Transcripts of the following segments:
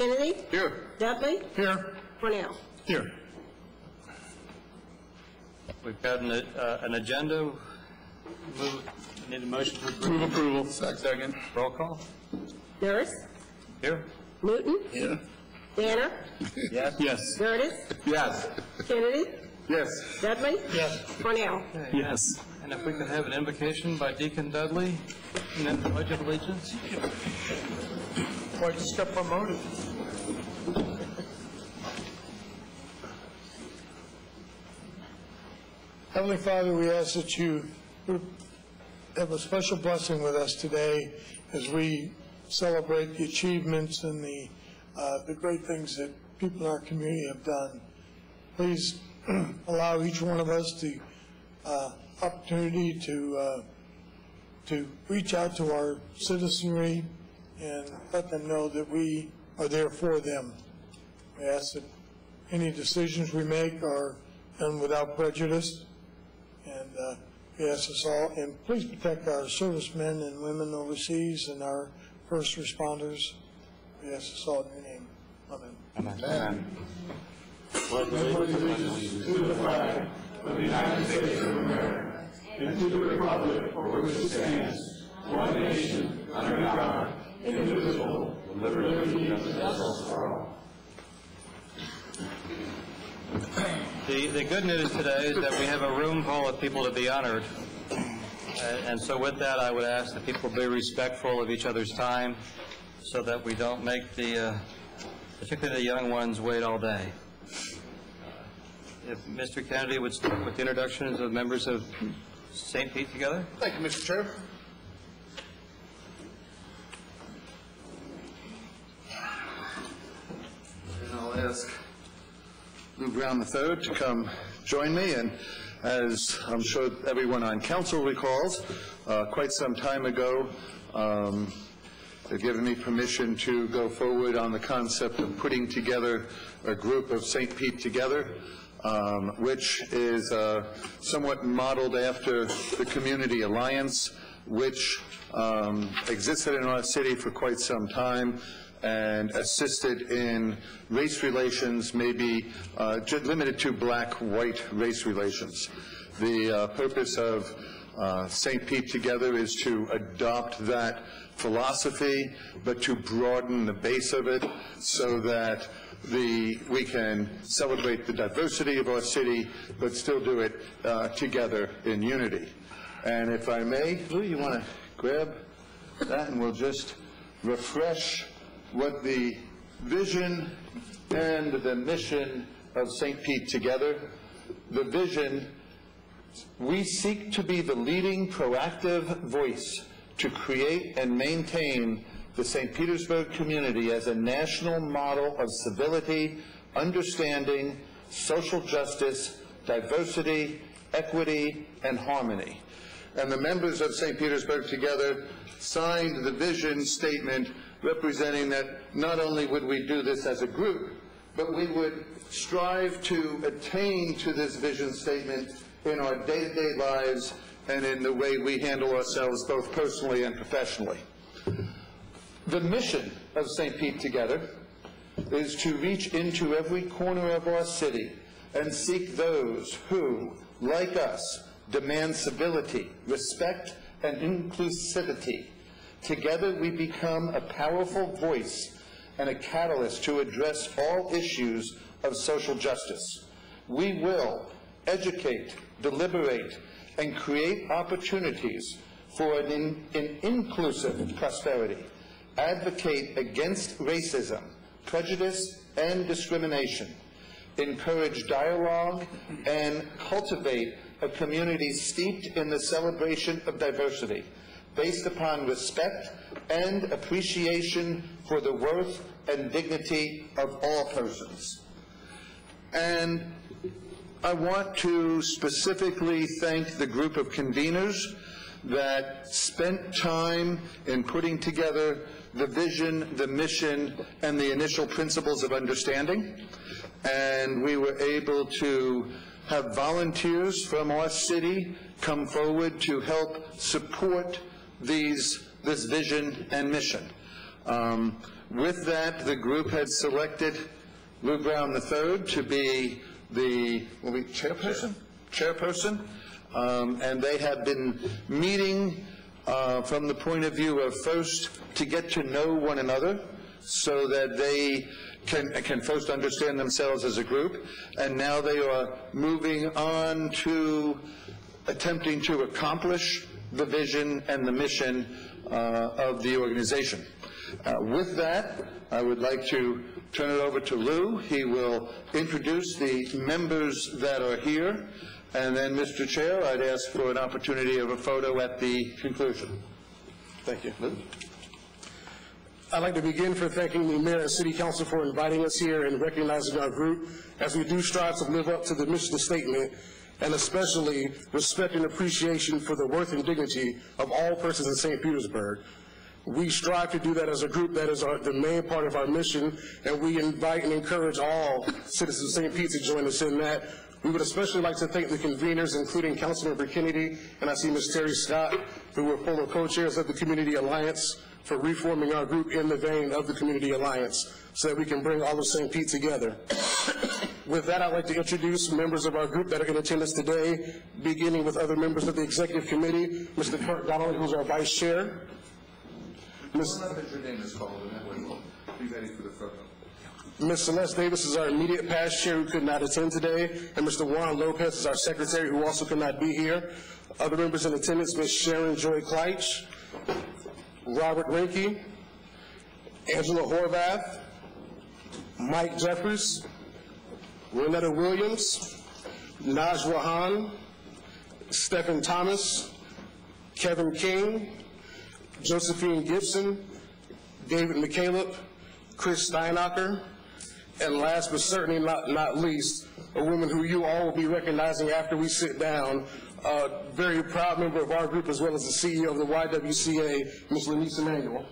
Kennedy? Here. Dudley? Here. Cornell? Here. We've got an agenda. Need a motion to approve. Move approval. Second. Roll call. Nurse? Here. Newton? Here. Danner? Yes. Yes. Curtis? Yes. Kennedy? Yes. Dudley? Yes. Cornell? Yes. And if we could have an invocation by Deacon Dudley, and then the Pledge of Allegiance. Well, I just got promoted. Heavenly Father, we ask that you have a special blessing with us today as we celebrate the achievements and the great things that people in our community have done. Please allow each one of us the opportunity to reach out to our citizenry and let them know that we are there for them. We ask that any decisions we make are done without prejudice. And we ask us all, and please protect our servicemen and women overseas and our first responders. We ask us all in your name. Amen. Amen. Amen. Pledge allegiance to the flag of the United States of America and to the republic for which it stands, one nation, under God, indivisible, with liberty and justice for all. The good news today is that we have a room full of people to be honored. And so with that, I would ask that people be respectful of each other's time so that we don't make particularly the young ones, wait all day. If Mr. Kennedy would start with the introductions of members of St. Pete Together. Thank you, Mr. Chair. And I'll ask Lou Brown III to come join me. And as I'm sure everyone on council recalls, quite some time ago, they've given me permission to go forward on the concept of putting together a group of St. Pete Together, which is somewhat modeled after the Community Alliance, which existed in our city for quite some time and assisted in race relations, maybe limited to black-white race relations. The purpose of St. Pete Together is to adopt that philosophy, but to broaden the base of it so that we can celebrate the diversity of our city, but still do it together in unity. And if I may, Lou, you want to grab that and we'll just refresh what the vision and the mission of St. Pete Together. The vision: we seek to be the leading proactive voice to create and maintain the St. Petersburg community as a national model of civility, understanding, social justice, diversity, equity, and harmony. And the members of St. Petersburg Together signed the vision statement representing that not only would we do this as a group, but we would strive to attain to this vision statement in our day-to-day lives and in the way we handle ourselves both personally and professionally. The mission of St. Pete Together is to reach into every corner of our city and seek those who, like us, demand civility, respect, and inclusivity. Together we become a powerful voice and a catalyst to address all issues of social justice. We will educate, deliberate, and create opportunities for an inclusive prosperity, advocate against racism, prejudice, and discrimination, encourage dialogue, and cultivate a community steeped in the celebration of diversity, based upon respect and appreciation for the worth and dignity of all persons. And I want to specifically thank the group of conveners that spent time in putting together the vision, the mission, and the initial principles of understanding. And we were able to have volunteers from our city come forward to help support this vision and mission. With that, the group had selected Lou Brown III to be the chairperson, and they have been meeting from the point of view of first to get to know one another so that they can first understand themselves as a group, and now they are moving on to attempting to accomplish the vision and the mission of the organization. With that, I would like to turn it over to Lou. He will introduce the members that are here, and then, Mr. Chair, I'd ask for an opportunity of a photo at the conclusion. Thank you. Lou? I'd like to begin for thanking the Mayor and City Council for inviting us here and recognizing our group as we do strive to live up to the mission statement, and especially respect and appreciation for the worth and dignity of all persons in St. Petersburg. We strive to do that as a group. That is the main part of our mission, and we invite and encourage all citizens of St. Pete to join us in that. We would especially like to thank the conveners, including Councilmember Kennedy, and I see Ms. Terry Scott, who were former co-chairs of the Community Alliance, for reforming our group in the vein of the Community Alliance so that we can bring all of St. Pete together. With that, I'd like to introduce members of our group that are in attendance today, beginning with other members of the Executive Committee, Mr. Kurt Donnelly, who's our Vice Chair. Ms. Celeste Davis is our immediate past chair who could not attend today, and Mr. Juan Lopez is our secretary who also could not be here. Other members in attendance, Ms. Sharon Joy Kleitch, Robert Rinke, Angela Horvath, Mike Jeffers, Renetta Williams, Najwa Han, Stephen Thomas, Kevin King, Josephine Gibson, David McCaleb, Chris Steinacher, and last but certainly not least, a woman who you all will be recognizing after we sit down, a very proud member of our group as well as the CEO of the YWCA, Ms. Lenise Emanuel.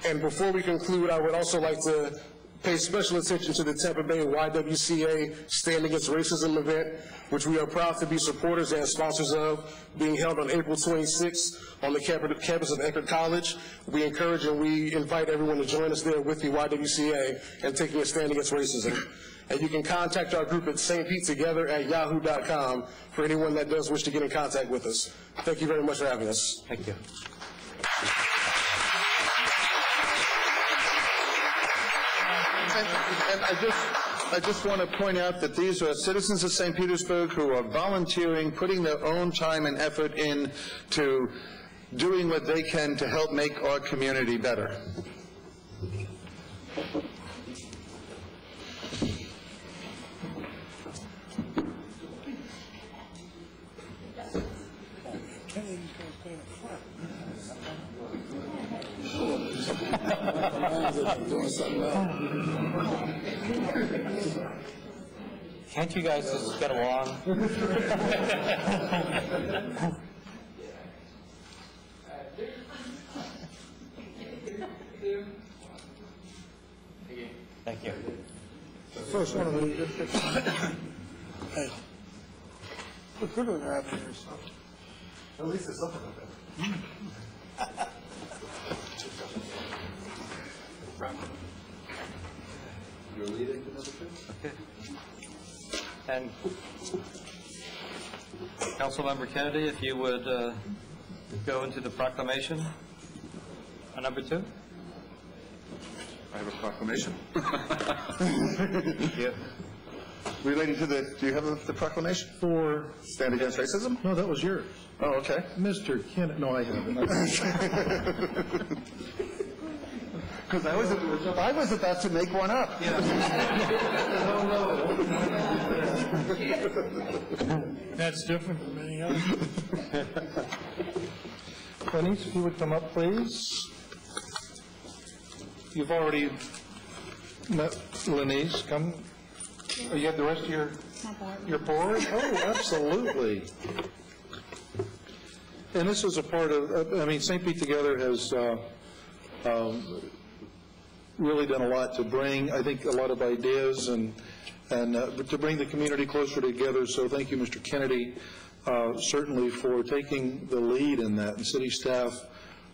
And before we conclude, I would also like to pay special attention to the Tampa Bay YWCA Stand Against Racism event, which we are proud to be supporters and sponsors of, being held on April 26th on the campus of Eckerd College. We encourage and we invite everyone to join us there with the YWCA and taking a stand against racism. And you can contact our group at stpetetogether@yahoo.com for anyone that does wish to get in contact with us. Thank you very much for having us. Thank you. And I just want to point out that these are citizens of St. Petersburg who are volunteering, putting their own time and effort in to doing what they can to help make our community better. Can't you guys just get along? Thank you. First one of the good pictures. Hey. Look good when they're having yours. At least there's something like that. You're leading the number two? Okay. And Councilmember Kennedy, if you would go into the proclamation on number 2. I have a proclamation. Thank you. Relating to the, do you have the proclamation? For, Stand Against Racism? no, that was yours. Oh, okay. Mr. Kennedy, no, I haven't. Because I was about to make one up. That's different from many others. Lenise, if you would come up, please. You've already met Lenise. Come. Oh, you have the rest of your board? Oh, absolutely. And this is a part of, I mean, St. Pete Together has really done a lot to bring, I think, a lot of ideas and and to bring the community closer together. So thank you, Mr. Kennedy, certainly for taking the lead in that, and city staff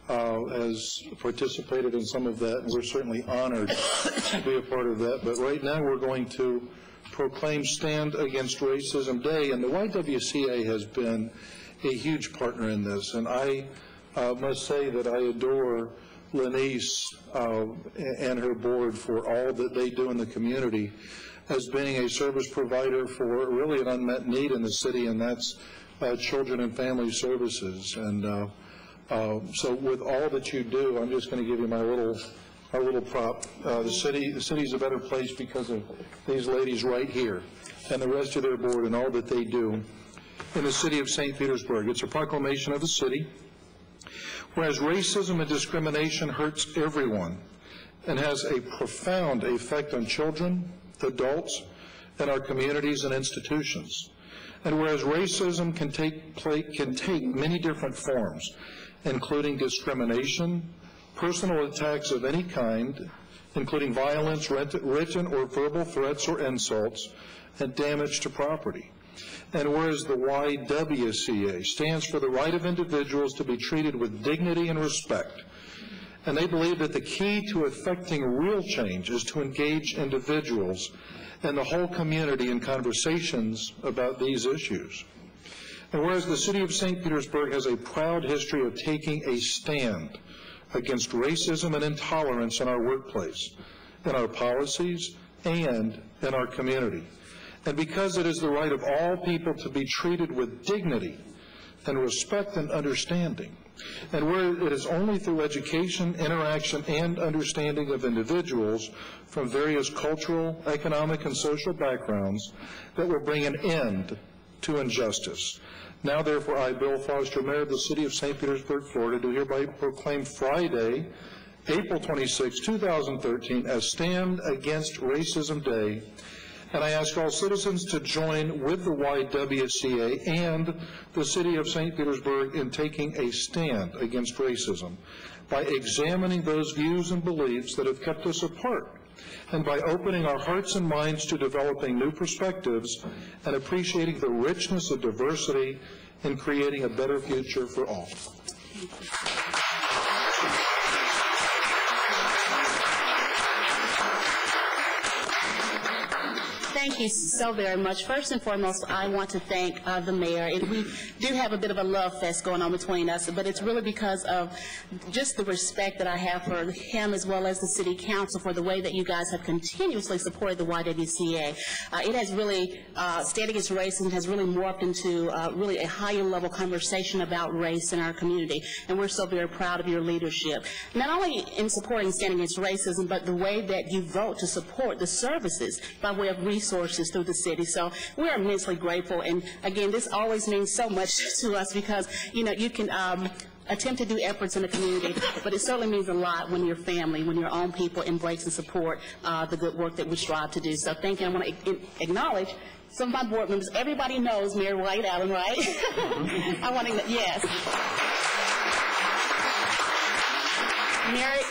has participated in some of that, and we're certainly honored to be a part of that. But right now we're going to proclaim Stand Against Racism Day, and the YWCA has been a huge partner in this, and I must say that I adore Lenice and her board for all that they do in the community as being a service provider for really an unmet need in the city, and that's children and family services. And so with all that you do, I'm just going to give you my little prop. The city's a better place because of these ladies right here and the rest of their board and all that they do in the city of St. Petersburg. It's a proclamation of the city. Whereas racism and discrimination hurts everyone and has a profound effect on children, adults, and our communities and institutions. And whereas racism can take many different forms, including discrimination, personal attacks of any kind, including violence, written or verbal threats or insults, and damage to property. And whereas the YWCA stands for the right of individuals to be treated with dignity and respect, and they believe that the key to effecting real change is to engage individuals and the whole community in conversations about these issues. And whereas the city of St. Petersburg has a proud history of taking a stand against racism and intolerance in our workplace, in our policies, and in our community. And because it is the right of all people to be treated with dignity and respect and understanding, and where it is only through education, interaction, and understanding of individuals from various cultural, economic, and social backgrounds that will bring an end to injustice. Now, therefore, I, Bill Foster, Mayor of the City of St. Petersburg, Florida, do hereby proclaim Friday, April 26, 2013, as Stand Against Racism Day. And I ask all citizens to join with the YWCA and the City of St. Petersburg in taking a stand against racism by examining those views and beliefs that have kept us apart, and by opening our hearts and minds to developing new perspectives and appreciating the richness of diversity in creating a better future for all. Thank you so very much. First and foremost, I want to thank the mayor. And we do have a bit of a love fest going on between us, but it's really because of just the respect that I have for him as well as the city council for the way that you guys have continuously supported the YWCA. It has really, Stand Against Racism has really morphed into really a higher level conversation about race in our community, and we're so very proud of your leadership. Not only in supporting Stand Against Racism, but the way that you vote to support the services by way of resources through the city. So we're immensely grateful, and again, this always means so much to us because, you know, you can attempt to do efforts in the community, but it certainly means a lot when your family, when your own people embrace and support the good work that we strive to do. So thank you. I want to acknowledge some of my board members. Everybody knows Mayor White Allen, right? I want to, yes.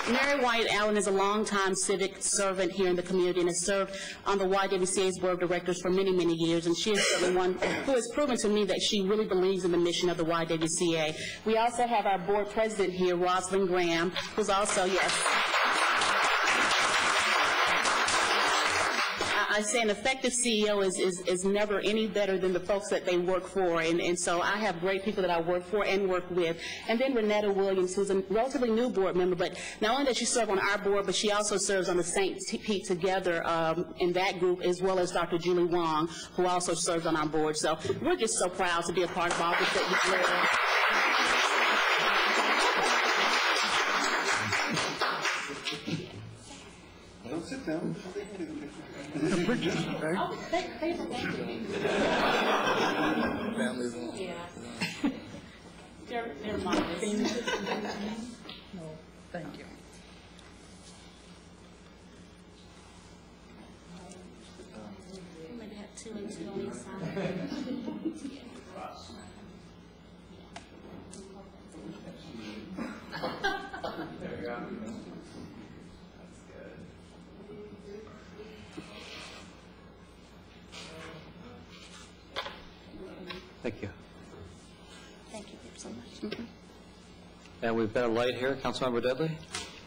Mary White Allen is a longtime civic servant here in the community and has served on the YWCA's board of directors for many, many years, and she is the one who has proven to me that she really believes in the mission of the YWCA. We also have our board president here, Rosalind Graham, who's also, yes. I say an effective CEO is never any better than the folks that they work for, and so I have great people that I work for and work with. And then Renetta Williams, who's a relatively new board member, but not only does she serve on our board, but she also serves on the St. Pete Together in that group, as well as Dr. Julie Wong, who also serves on our board. So we're just so proud to be a part of all this that you've led. Don't sit down. Bridges, okay? Oh, thank you. Families. Yeah. They're modest. No, thank you. Maybe have 2 and 2 on each side. There you go. That's good. Thank you. Thank you so much. And we've got a light here. Councilmember Dudley?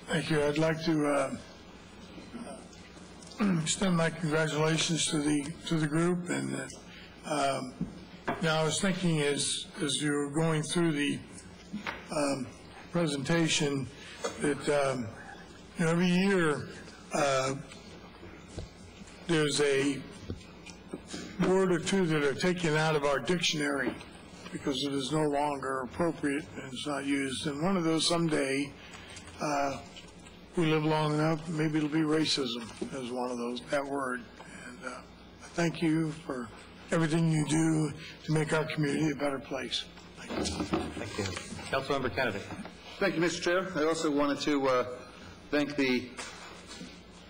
Thank you. I'd like to extend my congratulations to the group. And now I was thinking as you were going through the presentation that every year there's a word or two that are taken out of our dictionary because it is no longer appropriate and it's not used. And one of those someday, we live long enough, maybe it'll be racism as one of those, that word. And I thank you for everything you do to make our community a better place. Thank you. Thank you. Councilmember Kennedy. Thank you, Mr. Chair. I also wanted to thank the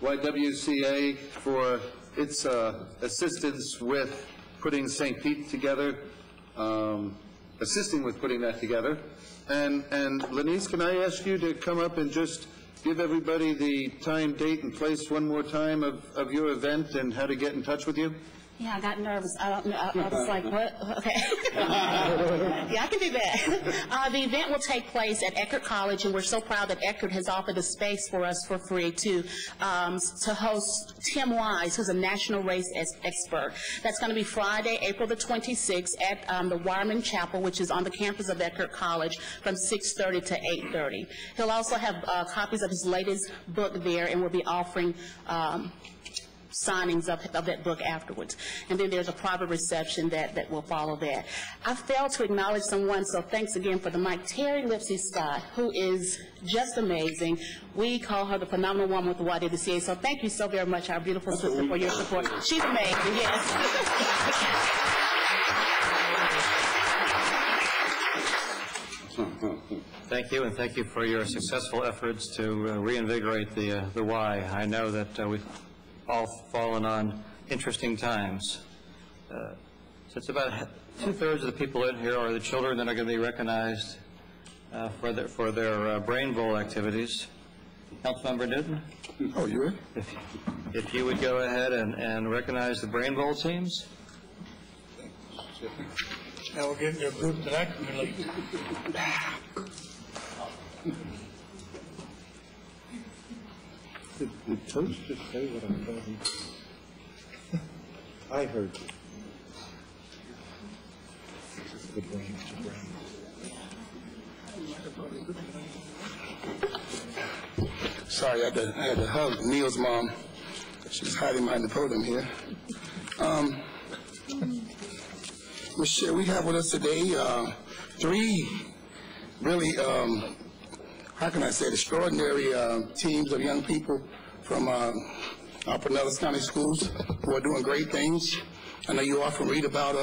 YWCA for its assistance with putting St. Pete together, assisting with putting that together. And Lenise, can I ask you to come up and just give everybody the time, date, and place one more time of your event and how to get in touch with you? Yeah, I got nervous. I don't know. I was like, what? Okay. Yeah, I can do that. The event will take place at Eckerd College, and we're so proud that Eckerd has offered a space for us for free to host Tim Wise, who's a national race expert. That's going to be Friday, April the 26th at the Wireman Chapel, which is on the campus of Eckerd College, from 6:30 to 8:30. He'll also have copies of his latest book there, and we'll be offering signings of that book afterwards. And then there's a private reception that will follow that. I failed to acknowledge someone, so thanks again for the mic. Terry Lipsy Scott, who is just amazing. We call her the phenomenal woman with the YWCA, so thank you so very much, our beautiful sister, for your support. She's amazing, yes. Thank you, and thank you for your successful efforts to reinvigorate the Y. I know that we've all fallen on interesting times. Since about two-thirds of the people in here are the children that are going to be recognized for their Brain Bowl activities. Councilmember Newton? Oh, you ready? If you would go ahead and recognize the Brain Bowl teams. Now we're getting to a group that I can relate to. Did Toast just say what I'm talking? I heard you. The brain. Sorry, I had to hug Neil's mom. She's hiding behind the podium here. Michelle, we have with us today three really, how can I say it, extraordinary teams of young people from our Pinellas County schools who are doing great things. I know you often read about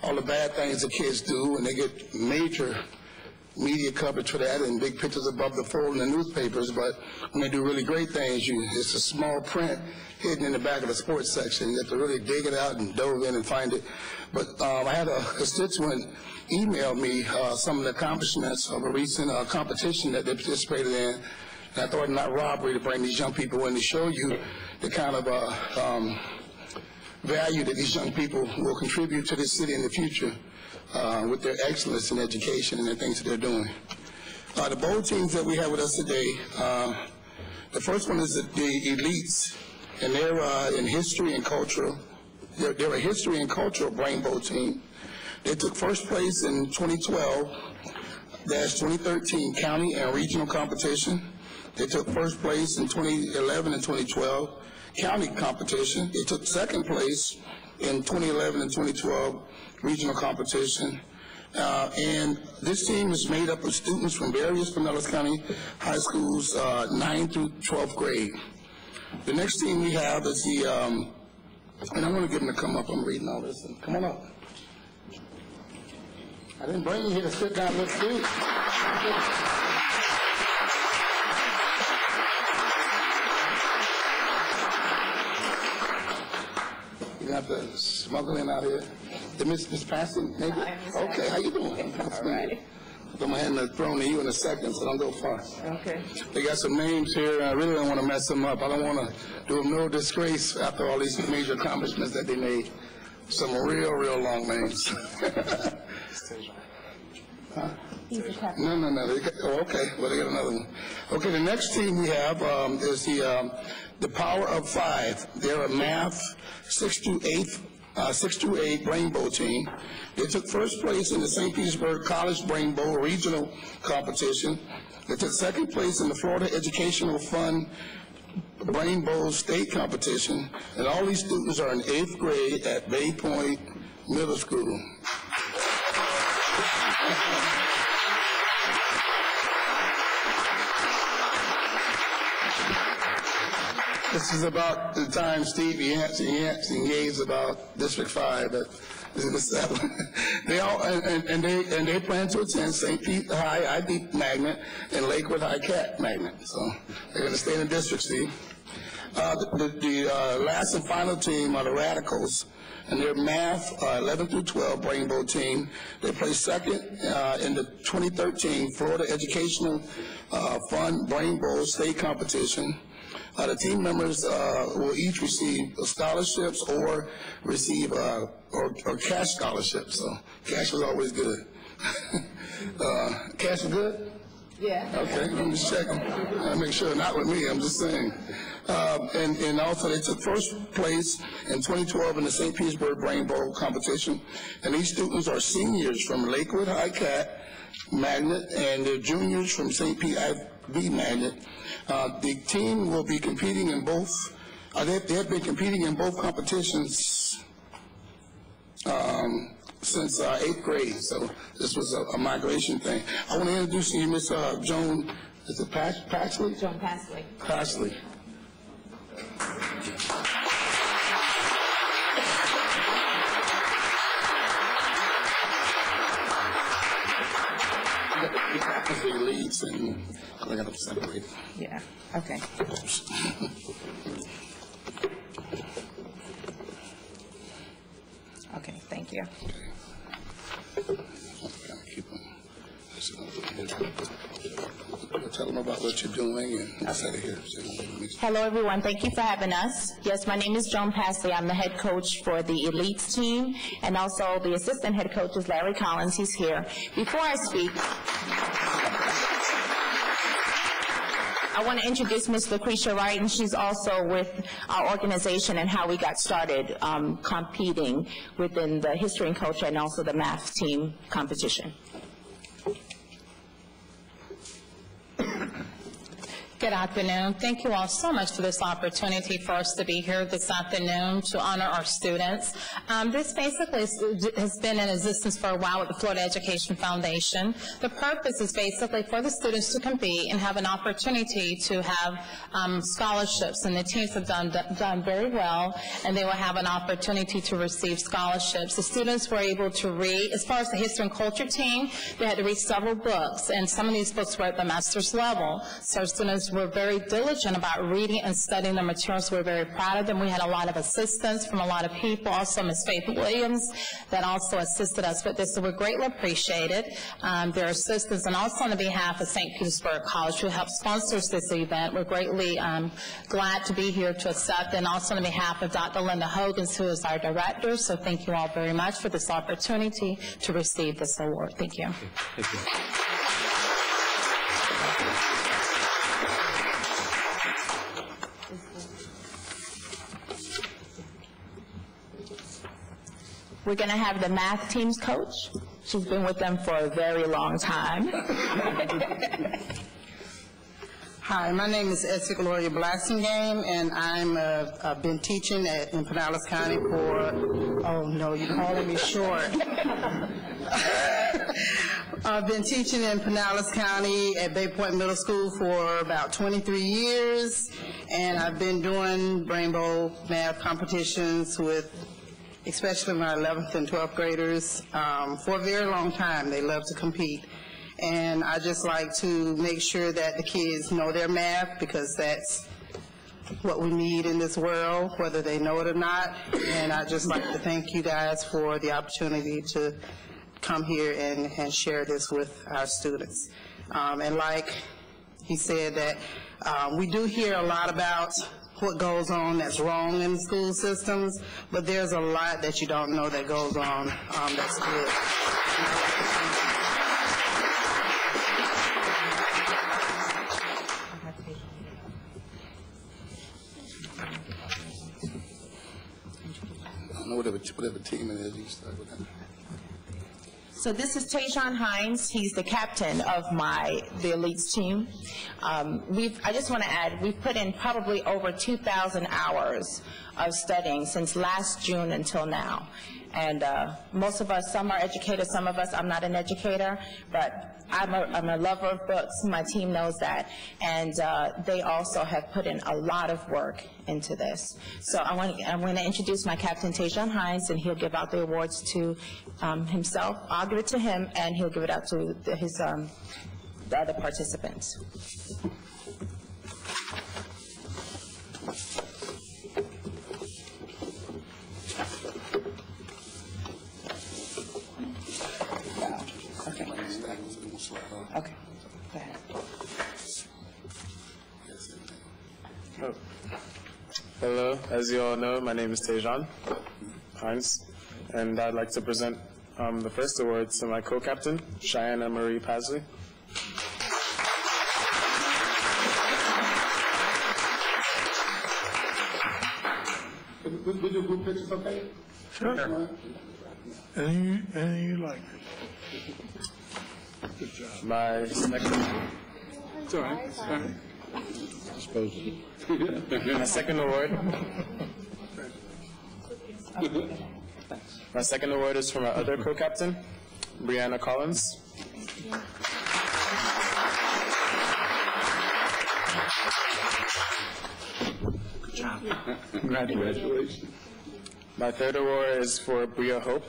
all the bad things the kids do, and they get major media coverage for that and big pictures above the fold in the newspapers, but when they do really great things, it's a small print hidden in the back of the sports section. You have to really dig it out and dove in and find it. But I had a constituent email me some of the accomplishments of a recent competition that they participated in. And I thought it not robbery to bring these young people in to show you the kind of value that these young people will contribute to this city in the future with their excellence in education and the things that they're doing. The bowl teams that we have with us today, the first one is the elites, and they're in history and cultural. They're a history and cultural Brain Bowl team. They took first place in 2012-2013 county and regional competition. They took first place in 2011 and 2012 county competition. They took second place in 2011 and 2012 regional competition. And this team is made up of students from various Pinellas County high schools, 9th through 12th grade. The next team we have is the, and I want to get them to come up. I'm reading all this. Come on up. I didn't bring you here to sit down. Let's do it. You got the smuggling out here. The Miss Passing, maybe? Okay, how you doing? All right. I'm going to hand the throne to you in a second, so don't go far. Okay. They got some names here. I really don't want to mess them up. I don't want to do them no disgrace after all these major accomplishments that they made. Some real long names. No. Okay. Well, they got another one. Okay, the next team we have is the Power of Five. They're a math 6 to 8 Rainbow team. They took first place in the St. Petersburg College Rainbow Regional Competition. They took second place in the Florida Educational Fund Rainbow State Competition. And all these students are in 8th grade at Bay Point Middle School. This is about the time Steve Yancey gave about District 5, but they all and they plan to attend St. Pete High IB Magnet and Lakewood High Cat Magnet. So they're going to stay in District C. The last and final team are the Radicals, and their math 11 through 12 Rainbow team. They placed second in the 2013 Florida Educational Fund Rainbow State Competition. The team members will each receive scholarships or receive or cash scholarships. So cash was always good. Cash is good? Yeah. Okay, I'm just checking. I make sure, not with me, I'm just saying. And also they took first place in 2012 in the St. Petersburg Rainbow competition. And these students are seniors from Lakewood High Cat Magnet, and they're juniors from St. Pete IB Magnet. The team will be competing in both, they have been competing in both competitions since 8th grade, so this was a migration thing. I want to introduce you, Miss Joan, is it Paxley? Joan Paxley. Paxley. The leads, and I got them separated. Yeah, okay. Okay, thank you. Tell them about what you're doing, and I'll say it here. Hello, everyone. Thank you for having us. Yes, my name is Joan Pasley. I'm the head coach for the Elites team, and also the assistant head coach is Larry Collins. He's here. Before I speak, I want to introduce Ms. Lucretia Wright, and she's also with our organization and how we got started competing within the history and culture and also the math team competition. Good afternoon. Thank you all so much for this opportunity for us to be here this afternoon to honor our students. This basically has been in existence for a while with the Florida Education Foundation. The purpose is basically for the students to compete and have an opportunity to have scholarships, and the teams have done very well, and they will have an opportunity to receive scholarships. The students were able to read, as far as the history and culture team, they had to read several books, and some of these books were at the master's level. So students were very diligent about reading and studying the materials. We're very proud of them. We had a lot of assistance from a lot of people, also Ms. Faith Williams, that also assisted us with this, so we're greatly appreciated. Their assistance, and also on behalf of St. Petersburg College, who helped sponsors this event. We're greatly glad to be here to accept, and also on behalf of Dr. Linda Hogans, who is our director, so thank you all very much for this opportunity to receive this award. Thank you. Thank you. We're going to have the math team's coach. She's been with them for a very long time. Hi, my name is Essie Gloria Blassingame, and I've been teaching in Pinellas County for, oh no, you're calling me short. I've been teaching in Pinellas County at Bay Point Middle School for about 23 years, and I've been doing rainbow math competitions with especially my 11th and 12th graders for a very long time. They love to compete. And I just like to make sure that the kids know their math, because that's what we need in this world, whether they know it or not. And I just like to thank you guys for the opportunity to come here and share this with our students. And like he said, that we do hear a lot about what goes on that's wrong in school systems, but there's a lot that you don't know that goes on that's good. I don't know whatever team it is, you start with that. So this is Tajon Hines. He's the captain of the elites team. I just want to add, we've put in probably over 2,000 hours of studying since last June until now. And most of us, some are educators, some of us, I'm not an educator, but I'm a lover of books. My team knows that. And they also have put in a lot of work into this. So I'm going to introduce my captain, Tajon Hines, and he'll give out the awards to himself. I'll give it to him, and he'll give it out to the other participants. Okay, go ahead. Oh. Hello, as you all know, my name is Tajon Hines, and I'd like to present the first award to my co-captain, Cheyenne Marie Pasley. We do group pictures, okay? Sure. Any you like. Good job. My second... It's all right. It's all right. My second award... My second award is for my other co-captain, Brianna Collins. Good job. Congratulations. My third award is for Bria Hope.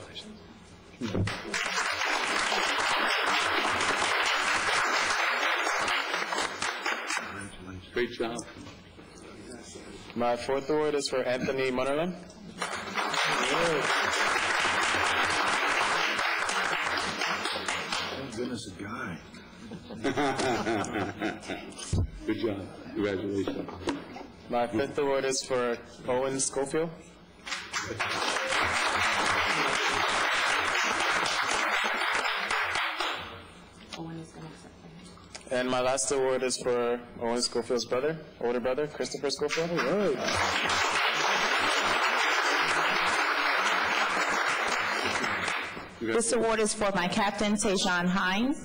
Great job. My fourth award is for Anthony Munnerlin. Thank goodness, a guy. Good job. Congratulations. My fifth award is for Owen Schofield. And my last award is for Owen Schofield's brother, older brother, Christopher Schofield. This award is for my captain, Tajon Hines.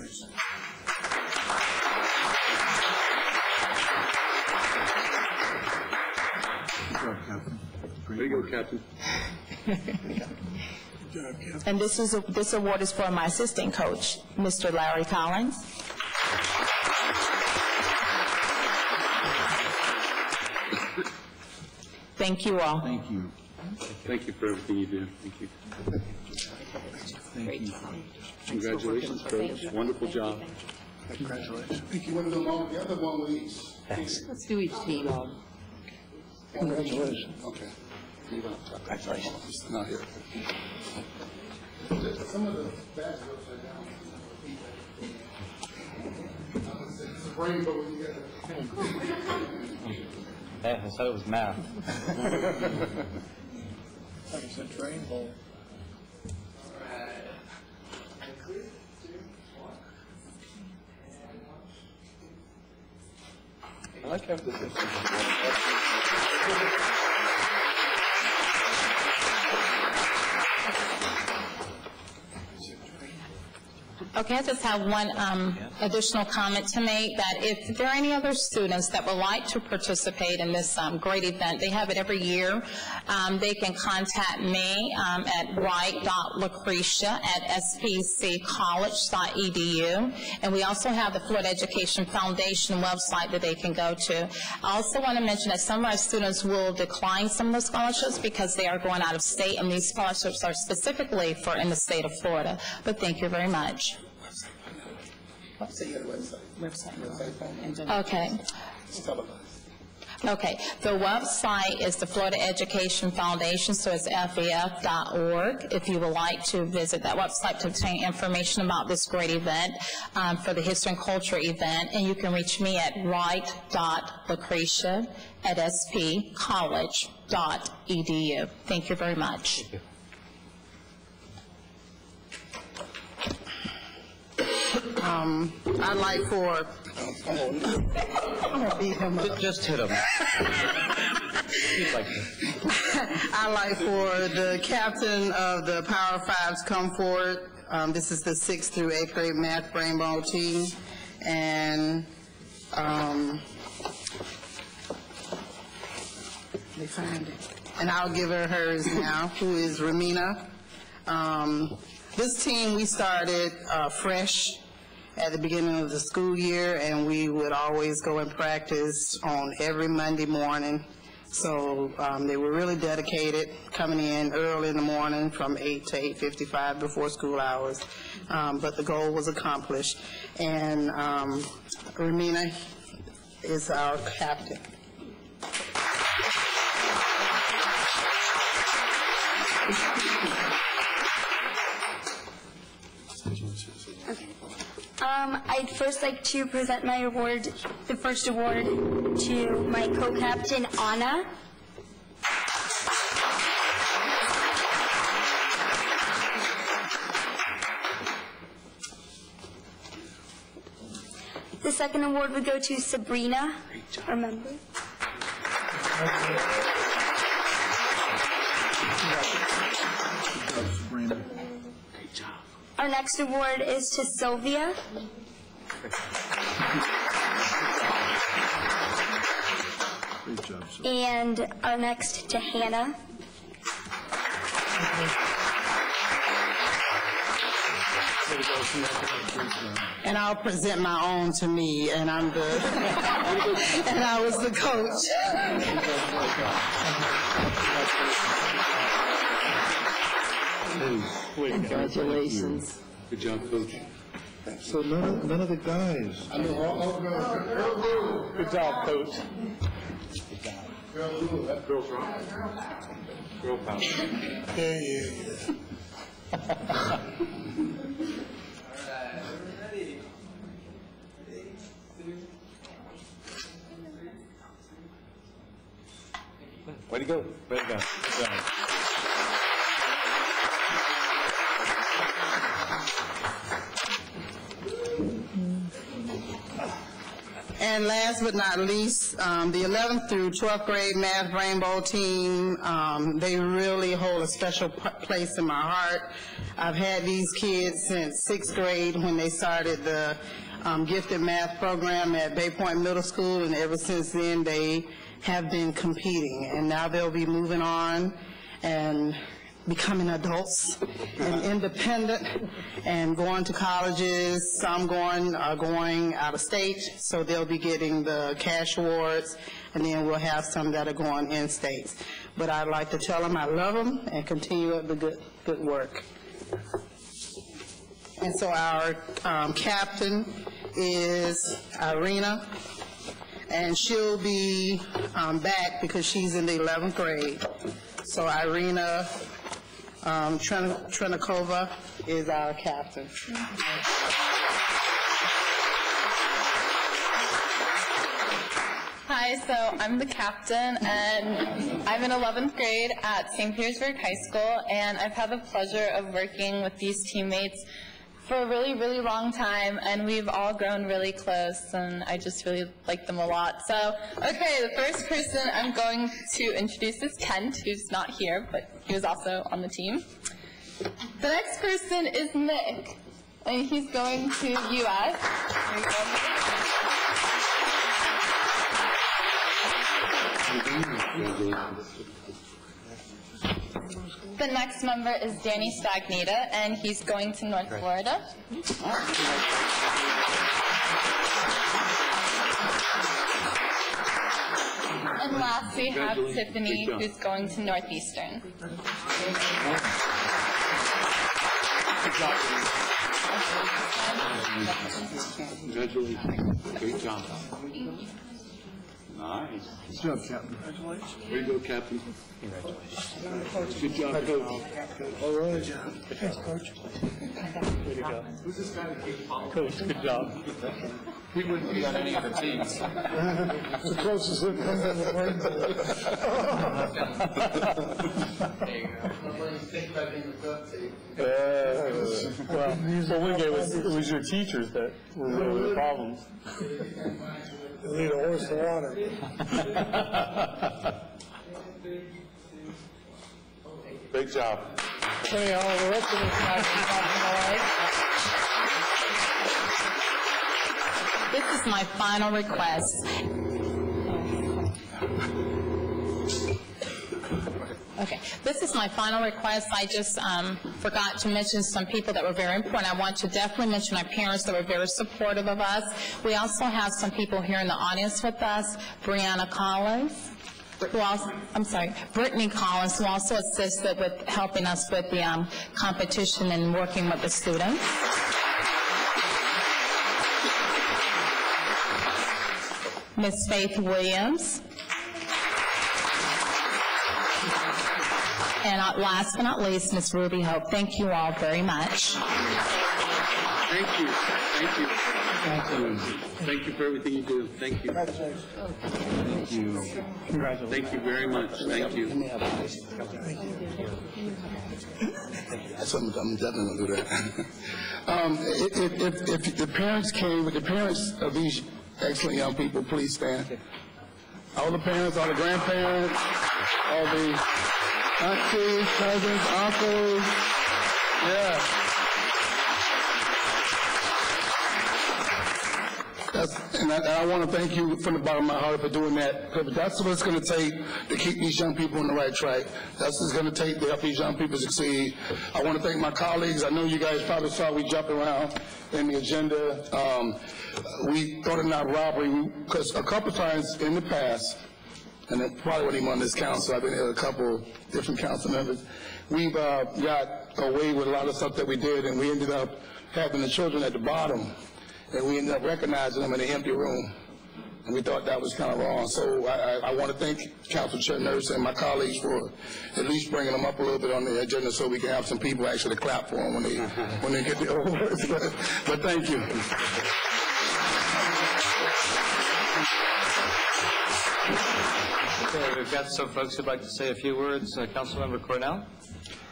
There you go, Captain. And this award is for my assistant coach, Mr. Larry Collins. Thank you all. Thank you. Thank you for everything you do. Thank you. Thank you. Congratulations, Coach. Wonderful job. Congratulations. Thank you. Want to do the other one with each? Thanks. Let's do each team. Congratulations. Okay. Congratulations. Not here. Some of the badges are down. It's a rainbow when you get Hey, I said it was math. Like I said, rainbow. I like how this is. Okay, I just have one additional comment to make, that if there are any other students that would like to participate in this great event, they have it every year, they can contact me at white.lucretia@spccollege.edu, and we also have the Florida Education Foundation website that they can go to. I also want to mention that some of our students will decline some of the scholarships because they are going out of state, and these scholarships are specifically for in the state of Florida. But thank you very much. Okay. Okay, the website is the Florida Education Foundation, so it's FEF.org. If you would like to visit that website to obtain information about this great event for the History and Culture event, and you can reach me at write.lucretia@spcollege.edu. Thank you very much. I'd like for, I'm gonna beat him up. Just hit him. I'd like for the captain of the Power Five to come forward. This is the 6th through 8th grade math rainbow team. And they find it. And I'll give her hers now, who is Ramina. This team, we started fresh at the beginning of the school year, and we would always go and practice on every Monday morning. So they were really dedicated, coming in early in the morning from 8 to 8:55 before school hours. But the goal was accomplished. And Ramina is our captain. I'd first like to present my award, the first award, to my co-captain, Anna. The second award would go to Sabrina, our member. Our next award is to Sylvia. Great job, sir. And our next to Hannah. And I'll present my own to me, and I'm the, and I was the coach. Congratulations. Good job, Coach. So none of the guys. Good job, Coach. That girl's wrong. Girl power. Yeah. Way to go. Way to go. Good job. And last but not least, the 11th through 12th grade math rainbow team, they really hold a special place in my heart. I've had these kids since 6th grade when they started the gifted math program at Bay Point Middle School, and ever since then they have been competing. And now they'll be moving on and becoming adults and independent and going to colleges. Some are going out of state, so they'll be getting the cash awards, and then we'll have some that are going in states. But I'd like to tell them I love them and continue up the good work. And so our captain is Irina, and she'll be back because she's in the 11th grade. So Irina Trenikova is our captain. Hi, so I'm the captain, and I'm in 11th grade at St. Petersburg High School, and I've had the pleasure of working with these teammates for a really, really long time, and we've all grown really close, and I just really like them a lot. So, okay, the first person I'm going to introduce is Kent, who's not here, but he was also on the team. The next person is Nick, and he's going to U.S. Here you go, The next member is Danny Stagnita, and he's going to North Florida. And last we have Tiffany, who's going to Northeastern. Congratulations. Great job. Nice. Good job, Captain. Congratulations. Way to go, Captain. Good job, Coach. All right. Thanks, Coach. Way to go. Who's this guy that keeps following? Coach, good job. He wouldn't be on any other teams. It's the closest it comes to the rainbow. There you go. Well, one day it was your teachers that were really the problems. You lead a horse to water. Great job. Anyhow, the rest of us guys are talking all right. This is my final request. Okay, this is my final request. I just forgot to mention some people that were very important. I want to definitely mention my parents that were very supportive of us. We also have some people here in the audience with us. Brianna Collins, Brittany Collins, who also assisted with helping us with the competition and working with the students. Miss Faith Williams. And last but not least, Ms. Ruby Hope. Thank you all very much. Thank you. Thank you. Thank you. Thank you for everything you do. Thank you. Thank you. Congratulations. Thank you very much. Thank you. I'm definitely going to do that. If the parents came, with the parents of these excellent young people, please stand. All the parents, all the grandparents, all the aunties, cousins, uncles, yeah. And I want to thank you from the bottom of my heart for doing that, because that's what it's going to take to keep these young people on the right track. That's what it's going to take to help these young people succeed. I want to thank my colleagues. I know you guys probably saw we jumped around in the agenda. We thought it not robbery, because a couple times in the past, and it probably wasn't even on this council, I've been here a couple different council members, we've got away with a lot of stuff that we did, and we ended up having the children at the bottom, and we ended up recognizing them in an empty room. And we thought that was kind of wrong. So I want to thank Council Chair Nurse and my colleagues for at least bringing them up a little bit on the agenda so we can have some people actually clap for them when they get the awards. But thank you. Okay, we've got some folks who'd like to say a few words. Councilmember Cornell?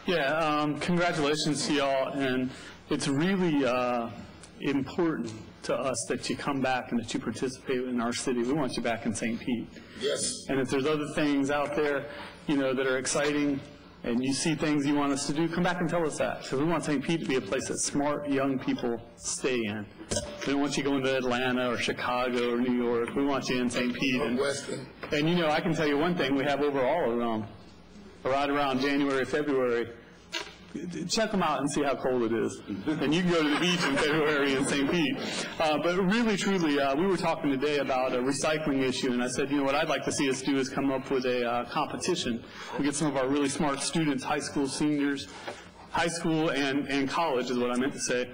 Yeah, congratulations to y'all, and it's really important to us that you come back and that you participate in our city. We want you back in St. Pete. Yes. And if there's other things out there, you know, that are exciting, and you see things you want us to do, come back and tell us that. Because we want St. Pete to be a place that smart young people stay in. We don't want you going to Atlanta or Chicago or New York. We want you in St. Pete. And you know, I can tell you one thing we have overall around, right around January, February. Check them out and see how cold it is. And you can go to the beach in February in St. Pete. But really, truly, we were talking today about a recycling issue, and I said, you know, what I'd like to see us do is come up with a competition. We get some of our really smart students, high school seniors, high school and college is what I meant to say,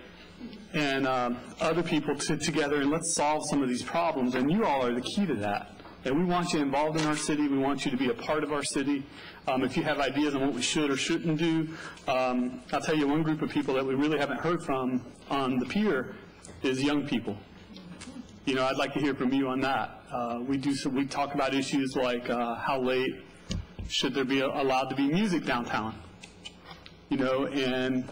and other people together, and let's solve some of these problems. And you all are the key to that. And we want you involved in our city. We want you to be a part of our city. If you have ideas on what we should or shouldn't do, I'll tell you one group of people that we really haven't heard from on the pier is young people. You know, I'd like to hear from you on that. We talk about issues like how late should there be allowed to be music downtown. You know, and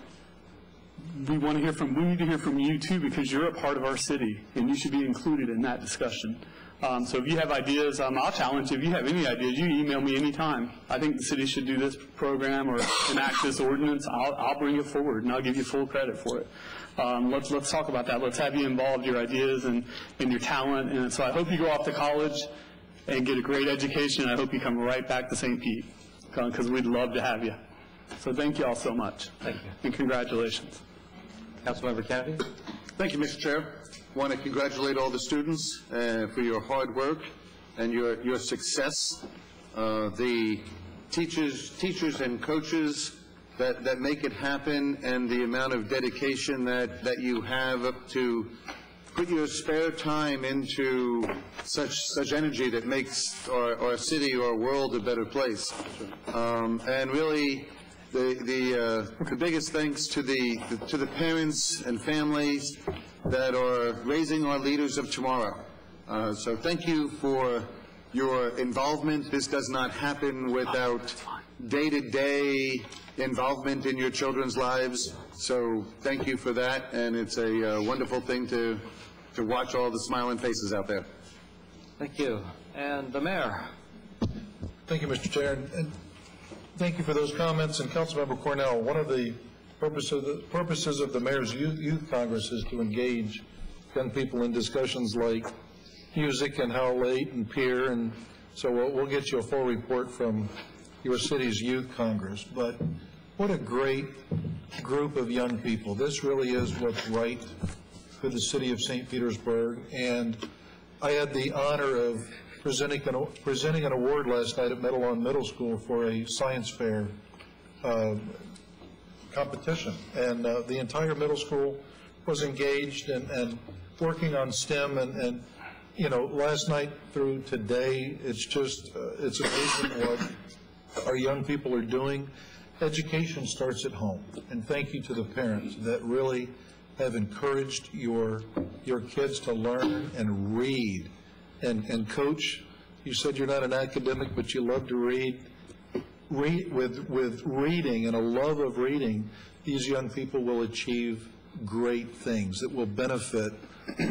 we need to hear from you too, because you're a part of our city and you should be included in that discussion. So if you have ideas, I'll challenge you. If you have any ideas, you email me anytime. I think the city should do this program or enact this ordinance. I'll bring it forward, and I'll give you full credit for it. Let's talk about that. Let's have you involved, your ideas and your talent. And so I hope you go off to college and get a great education. I hope you come right back to St. Pete, because we'd love to have you. So thank you all so much. Thank you. And congratulations. Councilmember Kennedy? Thank you, Mr. Chair. I want to congratulate all the students for your hard work and your success. The teachers and coaches that make it happen, and the amount of dedication that you have up to put your spare time into such energy that makes our city or world a better place. And really, the biggest thanks to the parents and families that are raising our leaders of tomorrow. So thank you for your involvement. This does not happen without day-to-day involvement in your children's lives. So thank you for that, and it's a wonderful thing to watch all the smiling faces out there. Thank you. And the mayor. Thank you, Mr. Chair, and thank you for those comments. And Councilmember Cornell, one of the purposes of the Mayor's Youth Congress is to engage young people in discussions like music and how late and peer, and so we'll get you a full report from your city's Youth Congress. But what a great group of young people. This really is what's right for the city of St. Petersburg, and I had the honor of presenting an award last night at Medellin Middle School for a science fair competition, and the entire middle school was engaged and working on STEM, and you know, last night through today, it's just it's amazing what our young people are doing. Education starts at home, and thank you to the parents that really have encouraged your kids to learn and read. And Coach, you said you're not an academic, but you love to read. With reading and a love of reading, these young people will achieve great things that will benefit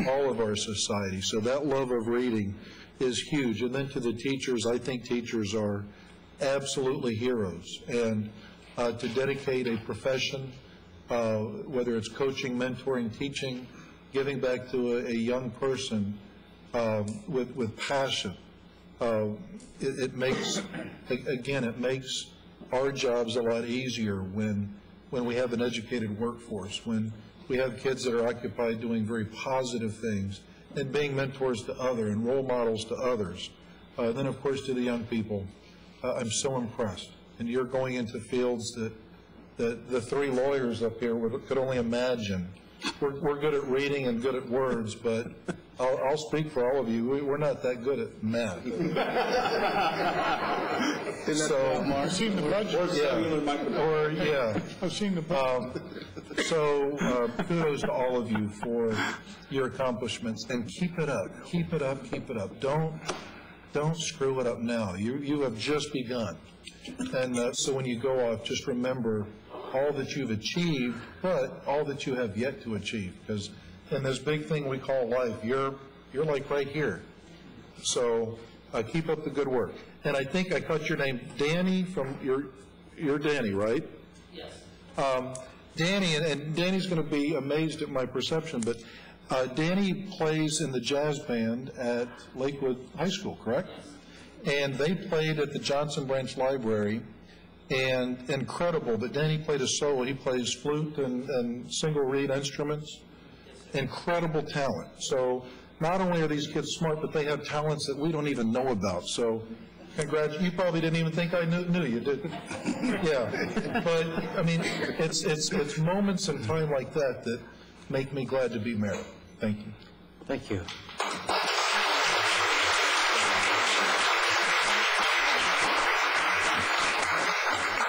all of our society. So that love of reading is huge. And then to the teachers, I think teachers are absolutely heroes. And to dedicate a profession, whether it's coaching, mentoring, teaching, giving back to a young person with passion, it makes, again, it makes our jobs a lot easier when we have an educated workforce, when we have kids that are occupied doing very positive things and being mentors to others and role models to others. Then, of course, to the young people, I'm so impressed. And you're going into fields that the three lawyers up here could only imagine. We're good at reading and good at words, but I'll speak for all of you. We're not that good at math. I've seen the budget. I've seen the budget. So kudos to all of you for your accomplishments, and keep it up. Keep it up. Keep it up. Don't screw it up now. You have just begun. And so when you go off, just remember all that you've achieved, but all that you have yet to achieve. Because in this big thing we call life, you're like right here. So keep up the good work. And I think I caught your name, Danny, from you're Danny, right? Yes. Danny, and Danny's going to be amazed at my perception, but Danny plays in the jazz band at Lakewood High School, correct? And they played at the Johnson Branch Library, and incredible, but Danny played a solo. He plays flute and single reed instruments. Incredible talent. So not only are these kids smart, but they have talents that we don't even know about. So congratulations. You probably didn't even think I knew you, did you? Yeah. But, I mean, it's moments in time like that make me glad to be mayor. Thank you. Thank you.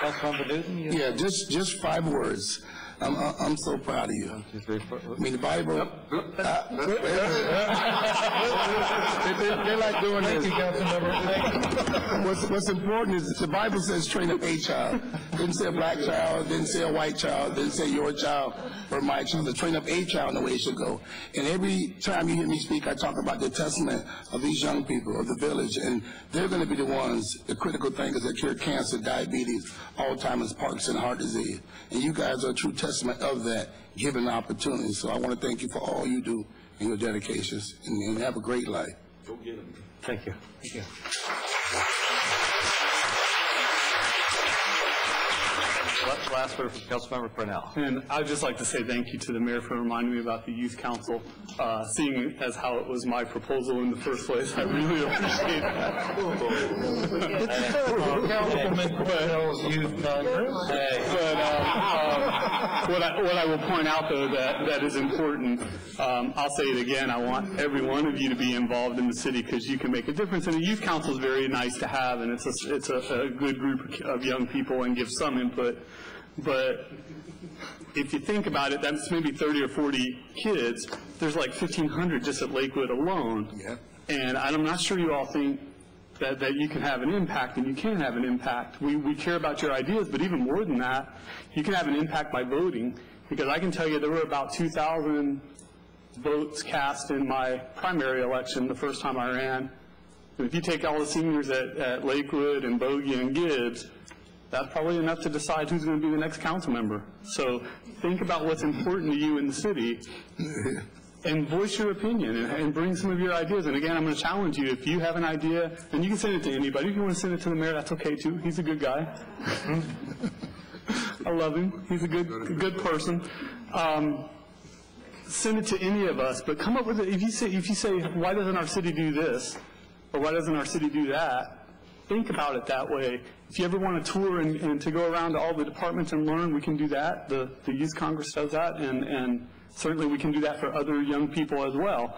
Councilmember Newton? Yeah, just 5 words. I'm so proud of you. 1, 2, 3, 4. I mean, the Bible. They like doing this. What's important is the Bible says train up a child. Didn't say a black child, didn't say a white child, didn't say your child or my child. To train up a child in the way it should go. And every time you hear me speak, I talk about the testament of these young people of the village, and they're going to be the ones, the critical thinkers that cure cancer, diabetes, Alzheimer's, Parkinson's, heart disease. And you guys are a true testament of that, given the opportunity. So I want to thank you for all you do and your dedications, and have a great life. Go get them. Thank you. Thank you. Last word from Councilmember Cornell. And I'd just like to say thank you to the mayor for reminding me about the youth council, seeing as how it was my proposal in the first place. I really appreciate that. Councilman Cornell's Youth Congress. What I will point out, though, that is important, I'll say it again, I want every one of you to be involved in the city because you can make a difference. And the youth council is very nice to have, and it's a good group of young people and give some input. But if you think about it, that's maybe 30 or 40 kids. There's like 1,500 just at Lakewood alone. Yeah. And I'm not sure you all think that you can have an impact, and you can have an impact. We care about your ideas, but even more than that, you can have an impact by voting, because I can tell you there were about 2,000 votes cast in my primary election the first time I ran. And if you take all the seniors at Lakewood and Bogey and Gibbs, that's probably enough to decide who's going to be the next council member. So think about what's important to you in the city and voice your opinion and bring some of your ideas. And again, I'm going to challenge you. If you have an idea, and you can send it to anybody. If you want to send it to the mayor, that's okay too. He's a good guy. I love him. He's a good person. Send it to any of us, but come up with it. If you say, why doesn't our city do this? Or why doesn't our city do that? Think about it that way. If you ever want to tour and to go around to all the departments and learn, we can do that. The Youth Congress does that, and certainly we can do that for other young people as well,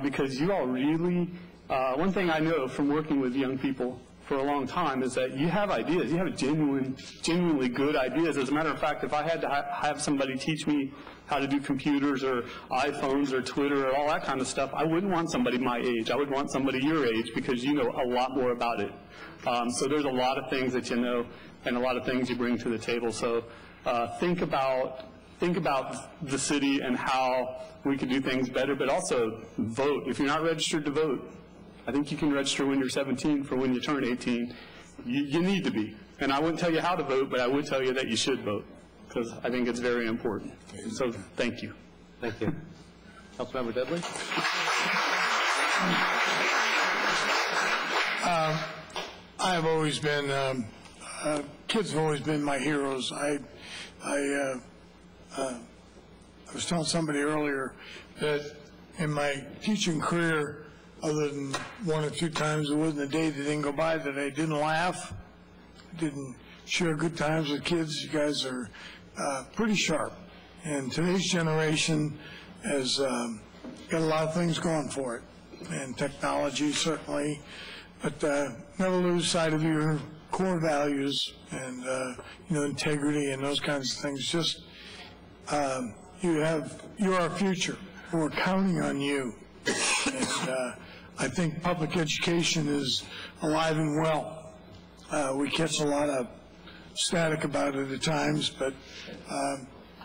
because you all really, one thing I know from working with young people for a long time is that you have ideas. You have genuinely good ideas. As a matter of fact, if I had to have somebody teach me how to do computers or iPhones or Twitter or all that kind of stuff, I wouldn't want somebody my age. I would want somebody your age, because you know a lot more about it. So there's a lot of things that you know and a lot of things you bring to the table. So think about the city and how we could do things better, but also vote. If you're not registered to vote, I think you can register when you're 17 for when you turn 18. You need to be. And I wouldn't tell you how to vote, but I would tell you that you should vote, because I think it's very important. So thank you. Thank you. Councilmember Dudley? I have always been, kids have always been my heroes. I was telling somebody earlier that in my teaching career, other than one or two times, there wasn't a day that didn't go by that I didn't laugh, didn't share good times with kids. You guys are pretty sharp. And today's generation has got a lot of things going for it, and technology certainly, but never lose sight of your core values and integrity and those kinds of things. Just you're our future. We're counting on you. And I think public education is alive and well. We catch a lot of static about it at times, but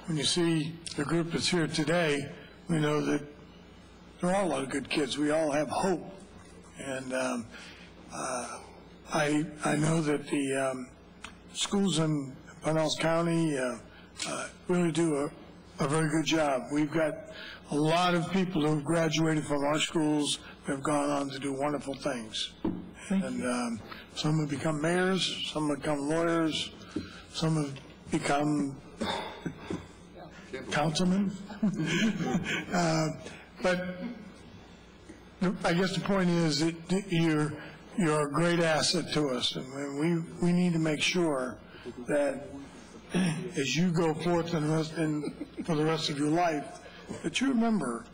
when you see the group that's here today, we know that there are a lot of good kids. We all have hope. And I know that the schools in Pinellas County really do a very good job. We've got a lot of people who have graduated from our schools who have gone on to do wonderful things. And some have become mayors, some have become lawyers, some have become councilmen. But I guess the point is that you're a great asset to us, and we need to make sure that as you go forth for the rest of your life, that you remember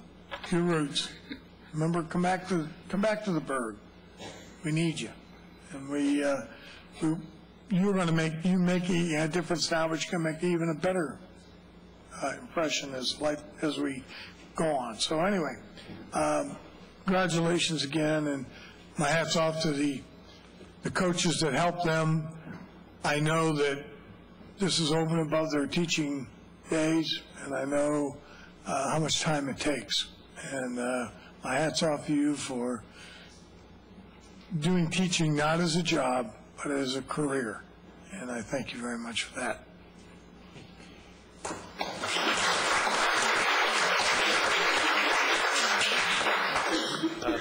your roots. Remember, come back to the Berg. We need you, and you're going to make a difference now, but you're going to make even a better impression as we go on. So anyway, congratulations again, and my hat's off to the coaches that helped them. I know that this is over and above their teaching days, and I know how much time it takes. And my hat's off to you for doing teaching not as a job, but as a career. And I thank you very much for that.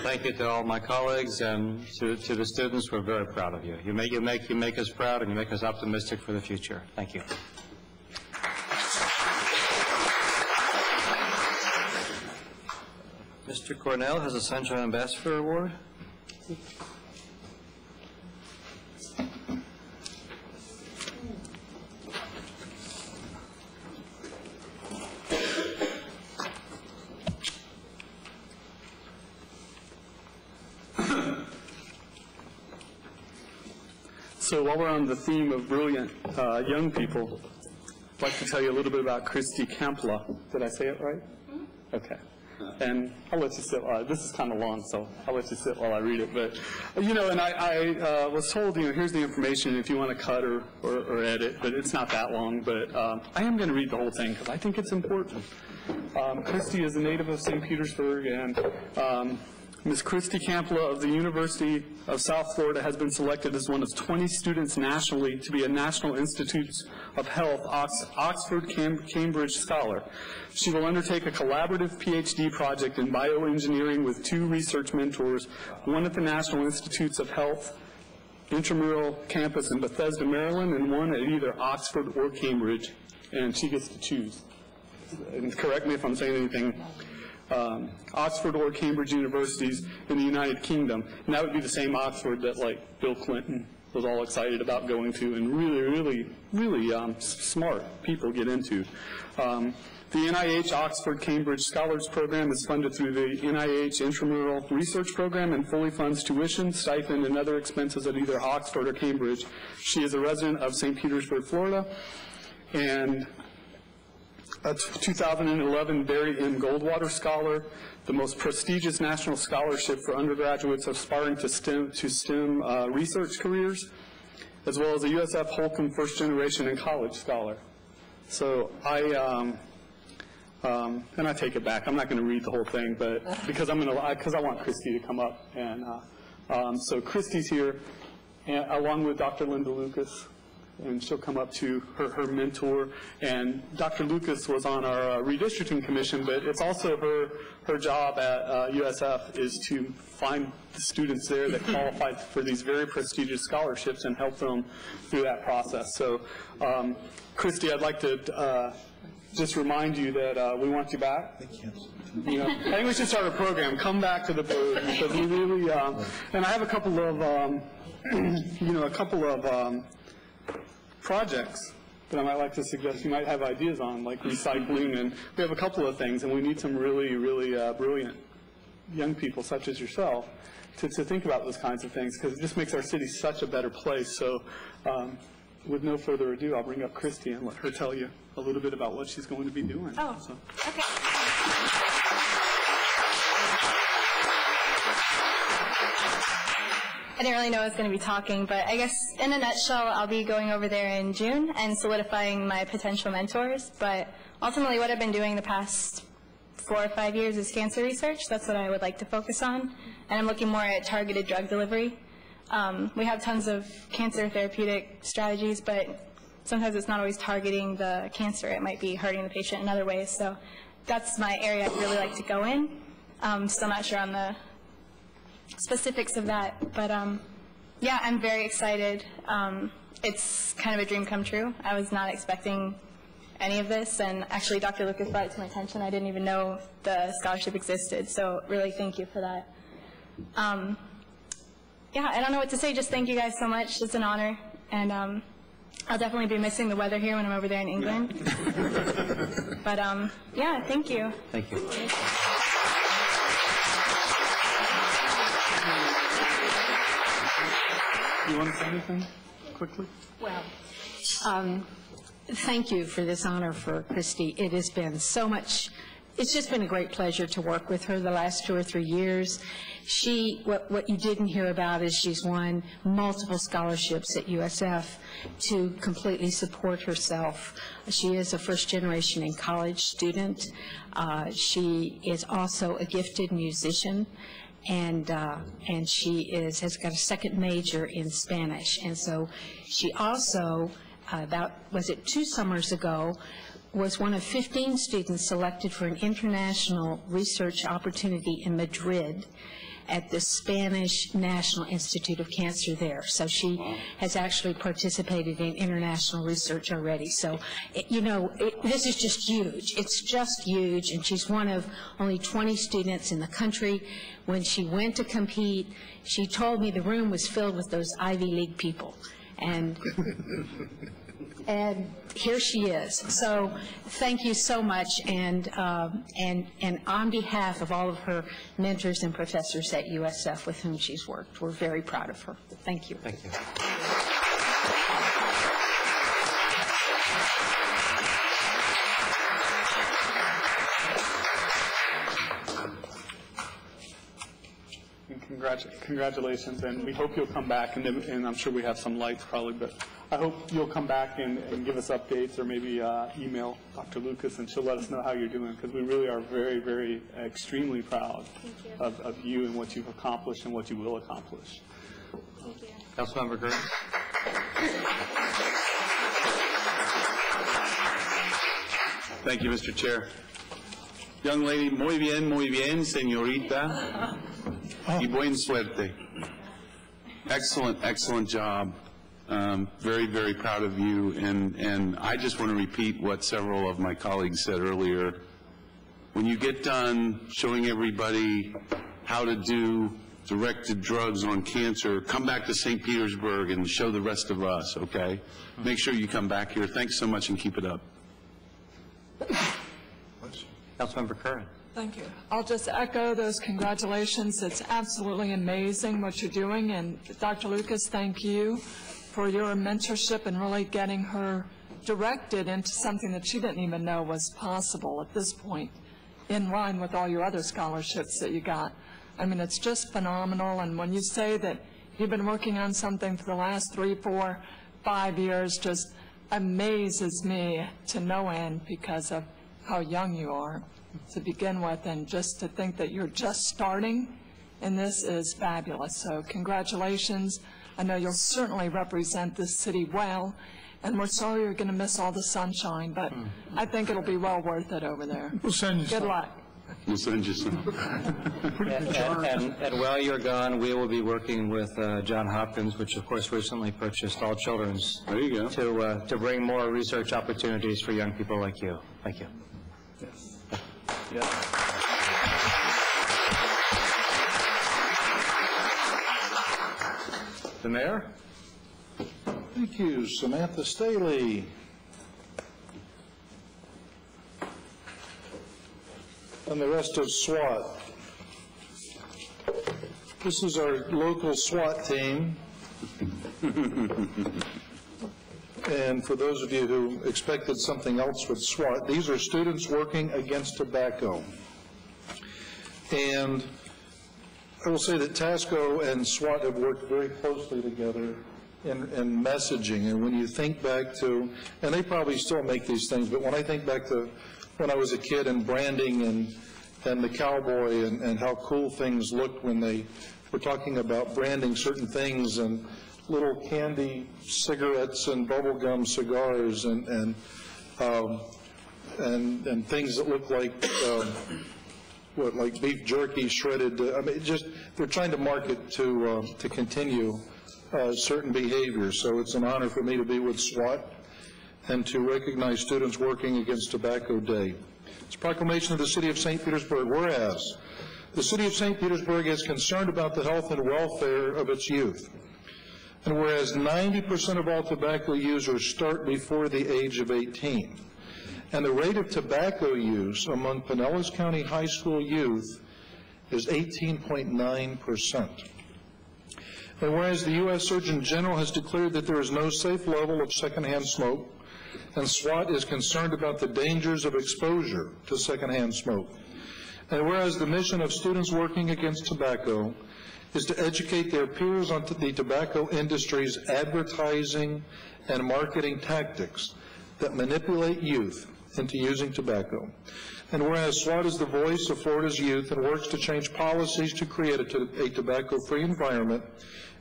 Thank you to all my colleagues and to the students. We're very proud of you. You make us proud, and you make us optimistic for the future. Thank you. Mr. Cornell has a Sunshine Ambassador Award. So while we're on the theme of brilliant young people, I'd like to tell you a little bit about Christy Kampla. Did I say it right? Okay. And I'll let you sit while this is kind of long, so I'll let you sit while I read it. But, you know, and I was told, you know, here's the information if you want to cut or edit, but it's not that long. But I am going to read the whole thing because I think it's important. Christy is a native of St. Petersburg, and Ms. Christy Kampla of the University of South Florida has been selected as one of 20 students nationally to be a National Institutes of Health Oxford-Cambridge Scholar. She will undertake a collaborative PhD project in bioengineering with 2 research mentors, one at the National Institutes of Health Intramural Campus in Bethesda, Maryland, and one at either Oxford or Cambridge, and she gets to choose. And correct me if I'm saying anything. Oxford or Cambridge universities in the United Kingdom. And that would be the same Oxford that, like, Bill Clinton was all excited about going to and really smart people get into. The NIH Oxford-Cambridge Scholars Program is funded through the NIH Intramural Research Program and fully funds tuition, stipend, and other expenses at either Oxford or Cambridge. She is a resident of St. Petersburg, Florida, and a 2011 Barry M. Goldwater Scholar, the most prestigious national scholarship for undergraduates aspiring to STEM research careers, as well as a USF Holcomb First Generation and College Scholar. So and I take it back. I'm not going to read the whole thing, but because I want Christy to come up, and so Christy's here, and, along with Dr. Linda Lucas. And she'll come up to her mentor. And Dr. Lucas was on our redistricting commission, but it's also her job at USF is to find the students there that qualify for these very prestigious scholarships and help them through that process. So, Christy, I'd like to just remind you that we want you back. You know, I think we should start a program. Come back to the booth because we really. And I have a couple of, projects that I might like to suggest you might have ideas on, like recycling, and we have a couple of things, and we need some really brilliant young people such as yourself to think about those kinds of things, because it just makes our city such a better place. So with no further ado, I'll bring up Christy and let her tell you a little bit about what she's going to be doing. Oh, so. Okay. I didn't really know I was going to be talking, but I guess in a nutshell, I'll be going over there in June and solidifying my potential mentors. But ultimately, what I've been doing the past 4 or 5 years is cancer research. That's what I would like to focus on. And I'm looking more at targeted drug delivery. We have tons of cancer therapeutic strategies, but sometimes it's not always targeting the cancer. It might be hurting the patient in other ways. So that's my area I'd really like to go in. Still not sure on the specifics of that, but yeah, I'm very excited. It's kind of a dream come true. I was not expecting any of this, and actually Dr. Lucas brought it to my attention. I didn't even know the scholarship existed, so really thank you for that. Yeah, I don't know what to say, just thank you guys so much. It's an honor, and I'll definitely be missing the weather here when I'm over there in England. But yeah, thank you. Thank you. You want to say anything quickly? Well, thank you for this honor for Christy. It has been so much, it's just been a great pleasure to work with her the last 2 or 3 years. What you didn't hear about is she's won multiple scholarships at USF to completely support herself. She is a first-generation and college student. She is also a gifted musician. And she has got a second major in Spanish. And so she also, was it 2 summers ago, was one of 15 students selected for an international research opportunity in Madrid at the Spanish National Institute of Cancer there. So she has actually participated in international research already. So, this is just huge. It's just huge, and she's one of only 20 students in the country. When she went to compete, she told me the room was filled with those Ivy League people. And here she is. So thank you so much, and on behalf of all of her mentors and professors at USF with whom she's worked, we're very proud of her. Thank you. Thank you. Congratulations, and we hope you'll come back, and I'm sure we have some lights probably, but I hope you'll come back and give us updates, or maybe email Dr. Lucas, and she'll let us know how you're doing, because we really are very, very, extremely proud of you and what you've accomplished and what you will accomplish. Thank you. Councilmember Green. Thank you, Mr. Chair. Young lady, muy bien, señorita, y buen suerte. Excellent, excellent job. Very, very proud of you, and I just want to repeat what several of my colleagues said earlier. When you get done showing everybody how to do directed drugs on cancer, come back to St. Petersburg and show the rest of us, okay? Make sure you come back here. Thanks so much and keep it up. Councilmember Curran. Thank you. I'll just echo those congratulations. It's absolutely amazing what you're doing. And Dr. Lucas, thank you for your mentorship and really getting her directed into something that she didn't even know was possible at this point, in line with all your other scholarships that you got. I mean, it's just phenomenal. And when you say that you've been working on something for the last 3, 4, 5 years, just amazes me to no end because of how young you are to begin with, and just to think that you're just starting, and this is fabulous. So congratulations. I know you'll certainly represent this city well, and we're sorry you're going to miss all the sunshine, but I think it'll be well worth it over there. We'll send you Good luck. We'll send you some. And while you're gone, we will be working with Johns Hopkins, which of course recently purchased All Children's. There you go. To bring more research opportunities for young people like you. Thank you. Yes. The mayor? Thank you, Samantha Staley. And the rest of SWAT. This is our local SWAT team. And for those of you who expected something else with SWAT, these are students working against tobacco. And I will say that TASCO and SWAT have worked very closely together in messaging. And when you think back to, and they probably still make these things, but when I think back to when I was a kid and branding and the cowboy and how cool things looked when they were talking about branding certain things, and little candy cigarettes and bubblegum cigars and things that look like like beef jerky shredded. I mean, just they're trying to market to continue certain behaviors. So it's an honor for me to be with SWAT and to recognize students working against Tobacco Day. It's a proclamation of the City of St. Petersburg. Whereas the City of St. Petersburg is concerned about the health and welfare of its youth. And whereas 90% of all tobacco users start before the age of 18, and the rate of tobacco use among Pinellas County high school youth is 18.9%. And whereas the U.S. Surgeon General has declared that there is no safe level of secondhand smoke, and SWAT is concerned about the dangers of exposure to secondhand smoke, and whereas the mission of students working against tobacco is to educate their peers on the tobacco industry's advertising and marketing tactics that manipulate youth into using tobacco. And whereas SWAT is the voice of Florida's youth and works to change policies to create a tobacco-free environment,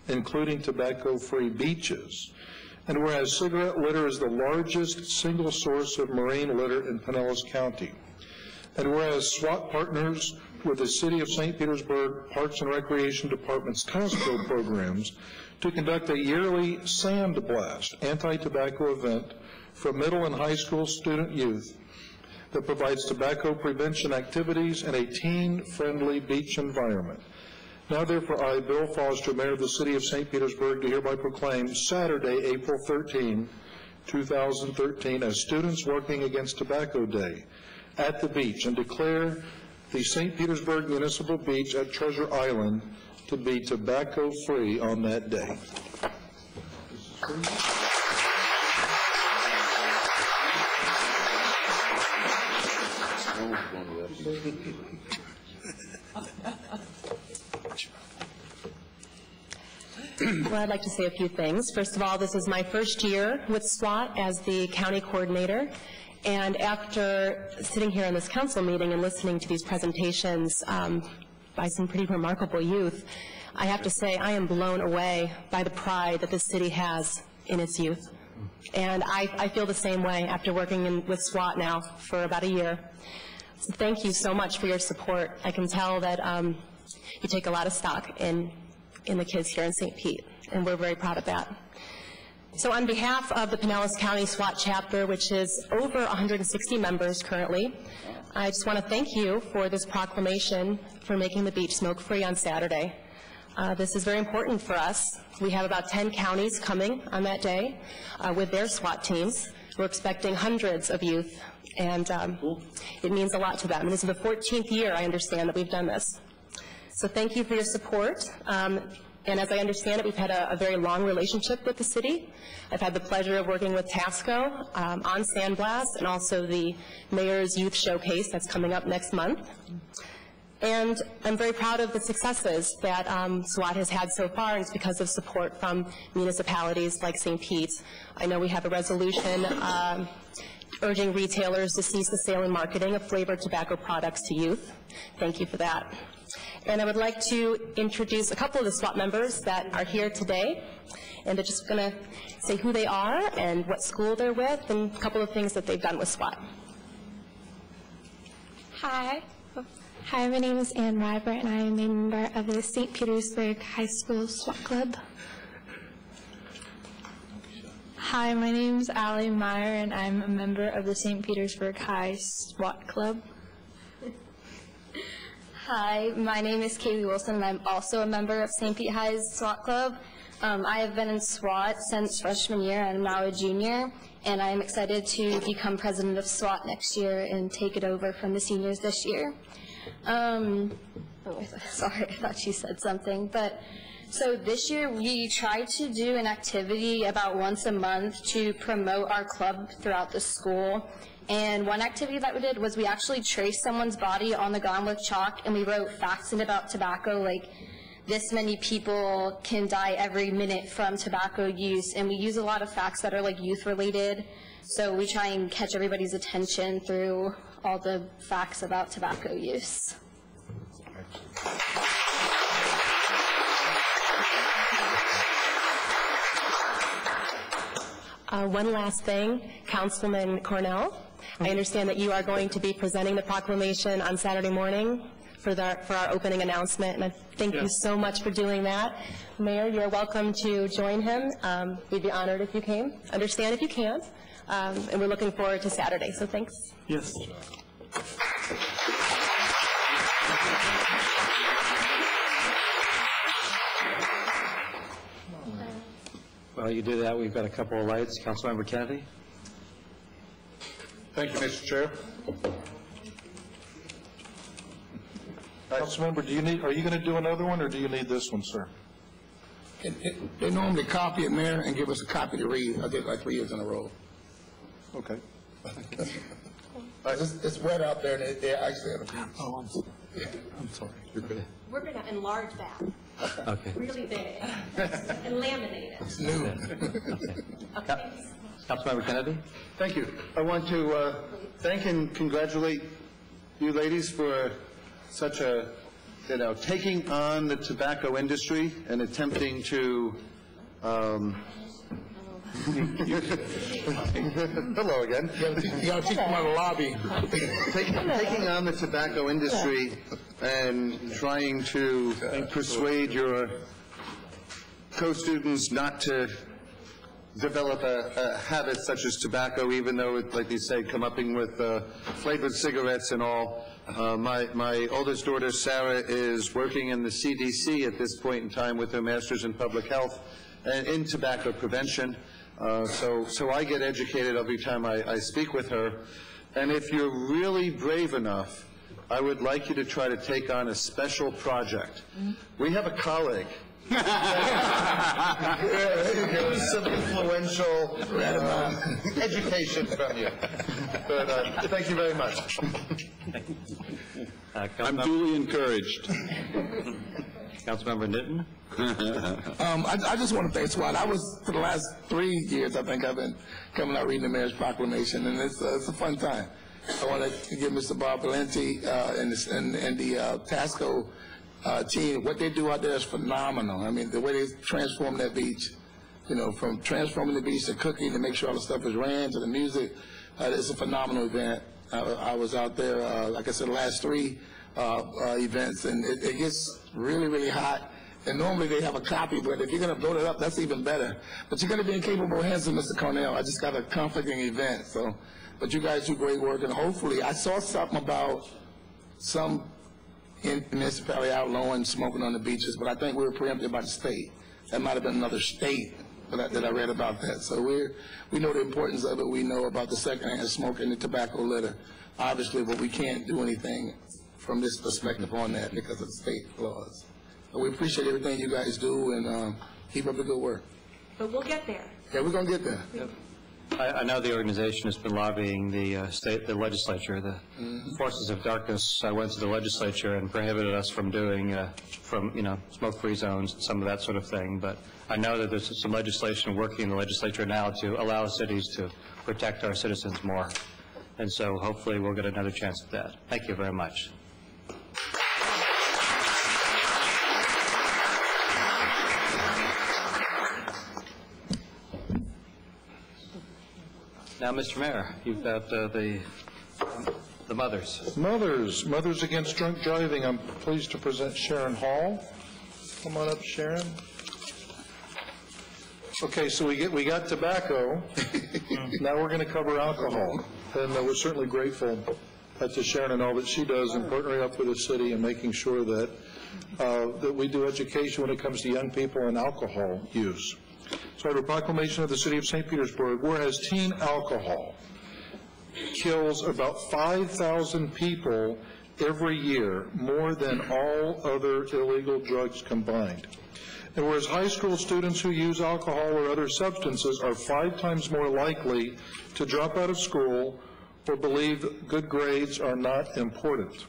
including tobacco-free beaches. And whereas cigarette litter is the largest single source of marine litter in Pinellas County. And whereas SWAT partners with the City of St. Petersburg Parks and Recreation Department's TASCO programs to conduct a yearly Sand Blast anti-tobacco event for middle and high school student youth that provides tobacco prevention activities in a teen-friendly beach environment. Now therefore I, Bill Foster, Mayor of the City of St. Petersburg, do hereby proclaim Saturday, April 13, 2013 as Students Working Against Tobacco Day at the beach, and declare the St. Petersburg Municipal Beach at Treasure Island to be tobacco-free on that day. Well, I'd like to say a few things. First of all, this is my first year with SWAT as the county coordinator. And after sitting here in this council meeting and listening to these presentations by some pretty remarkable youth, I have to say I am blown away by the pride that this city has in its youth. And I feel the same way after working with SWAT now for about a year. So thank you so much for your support. I can tell that you take a lot of stock in the kids here in St. Pete, and we're very proud of that. So on behalf of the Pinellas County SWAT chapter, which is over 160 members currently, I just want to thank you for this proclamation for making the beach smoke-free on Saturday. This is very important for us. We have about 10 counties coming on that day with their SWAT teams. We're expecting hundreds of youth, and it means a lot to them. And this is the 14th year, I understand, that we've done this. So thank you for your support. And as I understand it, we've had a very long relationship with the city. I've had the pleasure of working with Tasco on Sandblast and also the Mayor's Youth Showcase that's coming up next month. And I'm very proud of the successes that SWAT has had so far, and it's because of support from municipalities like St. Pete. I know we have a resolution urging retailers to cease the sale and marketing of flavored tobacco products to youth. Thank you for that. And I would like to introduce a couple of the SWAT members that are here today, and they're just going to say who they are and what school they're with and a couple of things that they've done with SWAT. Hi. Hi, my name is Ann Ryber, and I am a member of the St. Petersburg High School SWAT Club. Hi, my name is Allie Meyer, and I'm a member of the St. Petersburg High SWAT Club. Hi, my name is Kaylee Wilson, and I'm also a member of St. Pete High's SWAT Club. I have been in SWAT since freshman year, and I'm now a junior, and I am excited to become president of SWAT next year and take it over from the seniors this year. Sorry, I thought you said something, but so this year we tried to do an activity about once a month to promote our club throughout the school. And one activity that we did was we actually traced someone's body on the ground with chalk, and we wrote facts in about tobacco, like this many people can die every minute from tobacco use. And we use a lot of facts that are like youth related. So we try and catch everybody's attention through all the facts about tobacco use. One last thing, Councilman Cornell. I understand that you are going to be presenting the proclamation on Saturday morning for our opening announcement, and I thank you so much for doing that. Mayor, you're welcome to join him. We'd be honored if you came. Understand if you can't. And we're looking forward to Saturday, so thanks. Yes. While you do that, we've got a couple of lights. Councilmember Kennedy. Thank you, Mr. Chair. Councilmember, are you going to do another one, or do you need this one, sir? They normally copy it, Mayor, and give us a copy to read. I did like 3 years in a row. Okay. It's wet out there, and they actually have a... Oh, I'm sorry. You're good. We're going to enlarge that. Okay. Really big. And laminate it. It's new. Okay. Councilmember Kennedy. Thank you. I want to thank and congratulate you ladies for such a, taking on the tobacco industry and attempting to, hello again. You got to teach them how to lobby. Taking on the tobacco industry and trying to persuade your co-students not to develop a habit such as tobacco, even though, like they say, come up with flavored cigarettes and all. My oldest daughter, Sarah, is working in the CDC at this point in time with her master's in public health and in tobacco prevention. So I get educated every time I speak with her. And if you're really brave enough, I would like you to try to take on a special project. We have a colleague. Some influential education from you. But thank you very much. I'm duly encouraged. Councilmember Nitton? I just want to thank SWAT. I was, for the last 3 years, I think I've been coming out reading the mayor's proclamation, and it's a fun time. I want to give Mr. Bob Valenti and the TASCO team, what they do out there is phenomenal. I mean, the way they transform that beach, you know, from transforming the beach to cooking to make sure all the stuff is ran to the music, it's a phenomenal event. I was out there, like I said, the last 3 events, and it gets really, really hot. And normally they have a copy, but if you're going to blow it up, that's even better. But you're going to be in capable hands of Mr. Cornell. I just got a conflicting event, so. But you guys do great work, and hopefully, I saw something about some municipality outlawing smoking on the beaches, but I think we were preempted by the state. That might have been another state that I read about that. So we know the importance of it. We know about the secondhand smoke and the tobacco litter, obviously, but we can't do anything from this perspective on that because of the state laws. But we appreciate everything you guys do, and keep up the good work. But we'll get there. Yeah, we're going to get there. Yep. I know the organization has been lobbying the legislature. The forces of darkness went to the legislature and prohibited us from doing, smoke-free zones and some of that sort of thing. But I know that there's some legislation working in the legislature now to allow cities to protect our citizens more. And so hopefully we'll get another chance at that. Thank you very much. Now, Mr. Mayor, you've got the mothers. Mothers Against Drunk Driving. I'm pleased to present Sharon Hall. Come on up, Sharon. Okay, so we got tobacco. Now we're going to cover alcohol. And we're certainly grateful to Sharon and all that she does in partnering up with the city and making sure that we do education when it comes to young people and alcohol use. So I have a proclamation of the City of St. Petersburg, whereas teen alcohol kills about 5,000 people every year, more than all other illegal drugs combined. And whereas high school students who use alcohol or other substances are 5 times more likely to drop out of school or believe good grades are not important.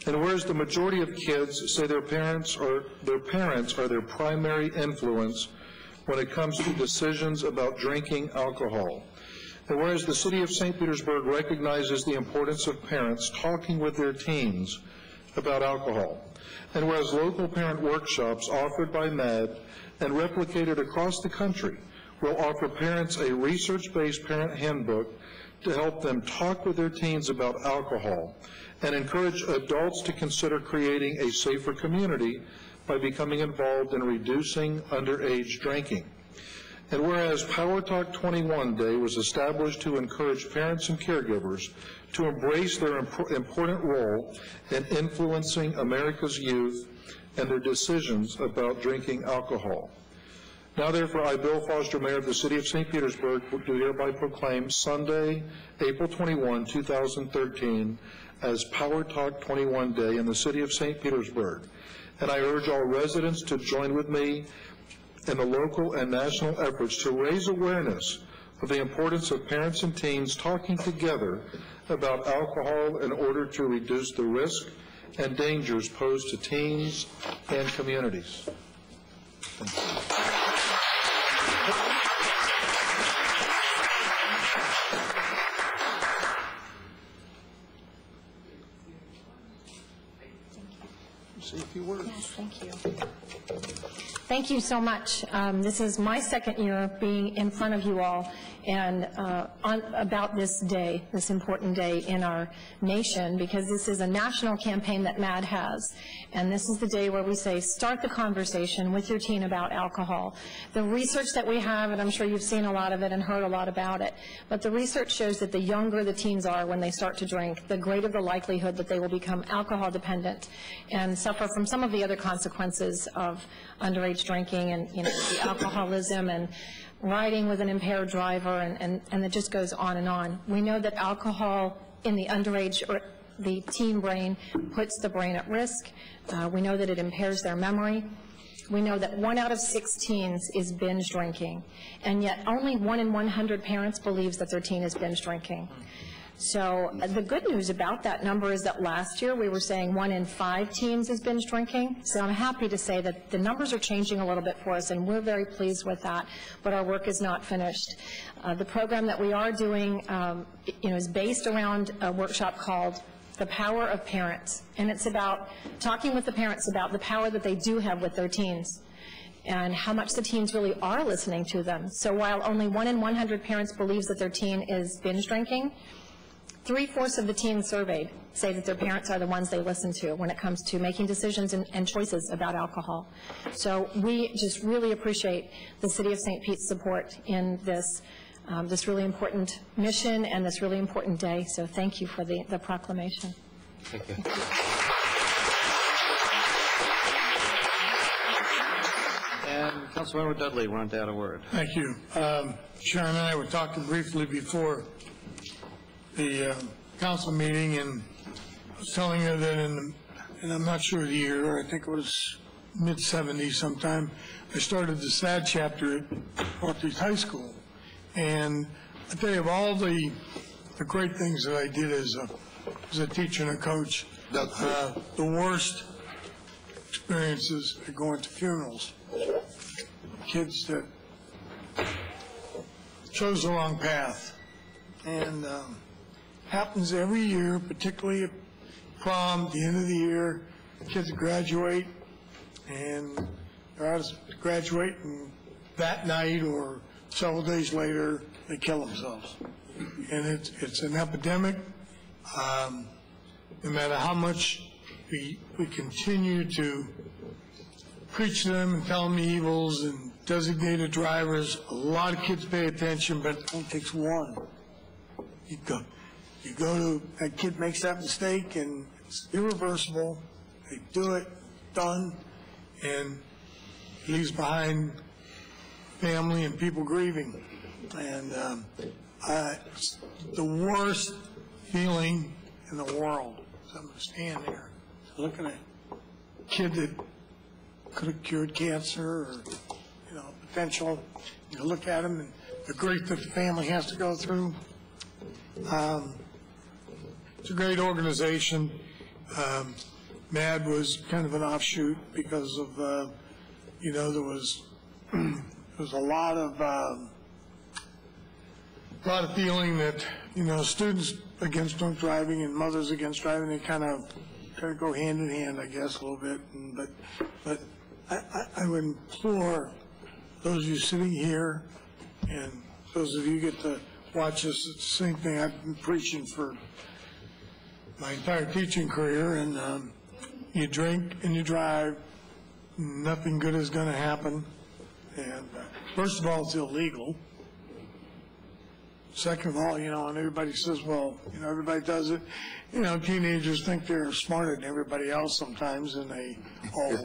And whereas the majority of kids say their parents are their primary influence when it comes to decisions about drinking alcohol. And whereas the City of St. Petersburg recognizes the importance of parents talking with their teens about alcohol. And whereas local parent workshops offered by MAD and replicated across the country will offer parents a research-based parent handbook to help them talk with their teens about alcohol and encourage adults to consider creating a safer community by becoming involved in reducing underage drinking. And whereas Power Talk 21 Day was established to encourage parents and caregivers to embrace their important role in influencing America's youth and their decisions about drinking alcohol. Now therefore, I, Bill Foster, Mayor of the City of St. Petersburg, do hereby proclaim Sunday, April 21, 2013, as Power Talk 21 Day in the City of St. Petersburg. And I urge all residents to join with me in the local and national efforts to raise awareness of the importance of parents and teens talking together about alcohol in order to reduce the risk and dangers posed to teens and communities. Thank you. Say a few words. Yes, thank you. Thank you so much. This is my second year being in front of you all and about this day, this important day in our nation, because this is a national campaign that MAD has. And this is the day where we say, start the conversation with your teen about alcohol. The research that we have, and I'm sure you've seen a lot of it and heard a lot about it, but the research shows that the younger the teens are when they start to drink, the greater the likelihood that they will become alcohol dependent and suffer from some of the other consequences of underage drinking and the alcoholism and riding with an impaired driver, and it just goes on and on. We know that alcohol in the underage or the teen brain puts the brain at risk. We know that it impairs their memory. We know that 1 out of 6 teens is binge drinking, and yet only 1 in 100 parents believes that their teen is binge drinking. So the good news about that number is that last year we were saying 1 in 5 teens is binge drinking. So I'm happy to say that the numbers are changing a little bit for us, and we're very pleased with that, but our work is not finished. The program that we are doing is based around a workshop called The Power of Parents, and it's about talking with the parents about the power that they do have with their teens and how much the teens really are listening to them. So while only 1 in 100 parents believes that their teen is binge drinking, 3/4 of the teens surveyed say that their parents are the ones they listen to when it comes to making decisions and choices about alcohol. So we just really appreciate the City of St. Pete's support in this this really important mission and this really important day. So thank you for the proclamation. Thank you. And Councilmember Dudley wanted to add a word. Thank you. Sharon and I were talking briefly before the council meeting, and I was telling her that and I'm not sure the year, I think it was mid-70s sometime, I started the SAD chapter at Northeast High School. And I tell you, of all the great things that I did as a teacher and a coach, the worst experiences are going to funerals. Kids that chose the wrong path. And happens every year, particularly at prom, the end of the year, kids graduate, and they're out to graduate, and that night or several days later, they kill themselves. And it's an epidemic. No matter how much we continue to preach to them and tell them the evils and designated drivers, a lot of kids pay attention, but it only takes one. You go to, that kid makes that mistake, and it's irreversible. They do it, done, and he leaves behind family and people grieving. And it's the worst feeling in the world. So I'm going to stand there looking at a kid that could have cured cancer or, potential. You look at him and the grief that the family has to go through. It's a great organization. MAD was kind of an offshoot because of, there was a lot of feeling that, students against drunk driving and mothers against driving, they kind of go hand in hand, I guess, a little bit. But I would implore those of you sitting here and those of you who get to watch this, it's the same thing I've been preaching for my entire teaching career, and you drink and you drive, nothing good is going to happen. And first of all, it's illegal. Second of all, and everybody says, well, everybody does it. Teenagers think they're smarter than everybody else sometimes, and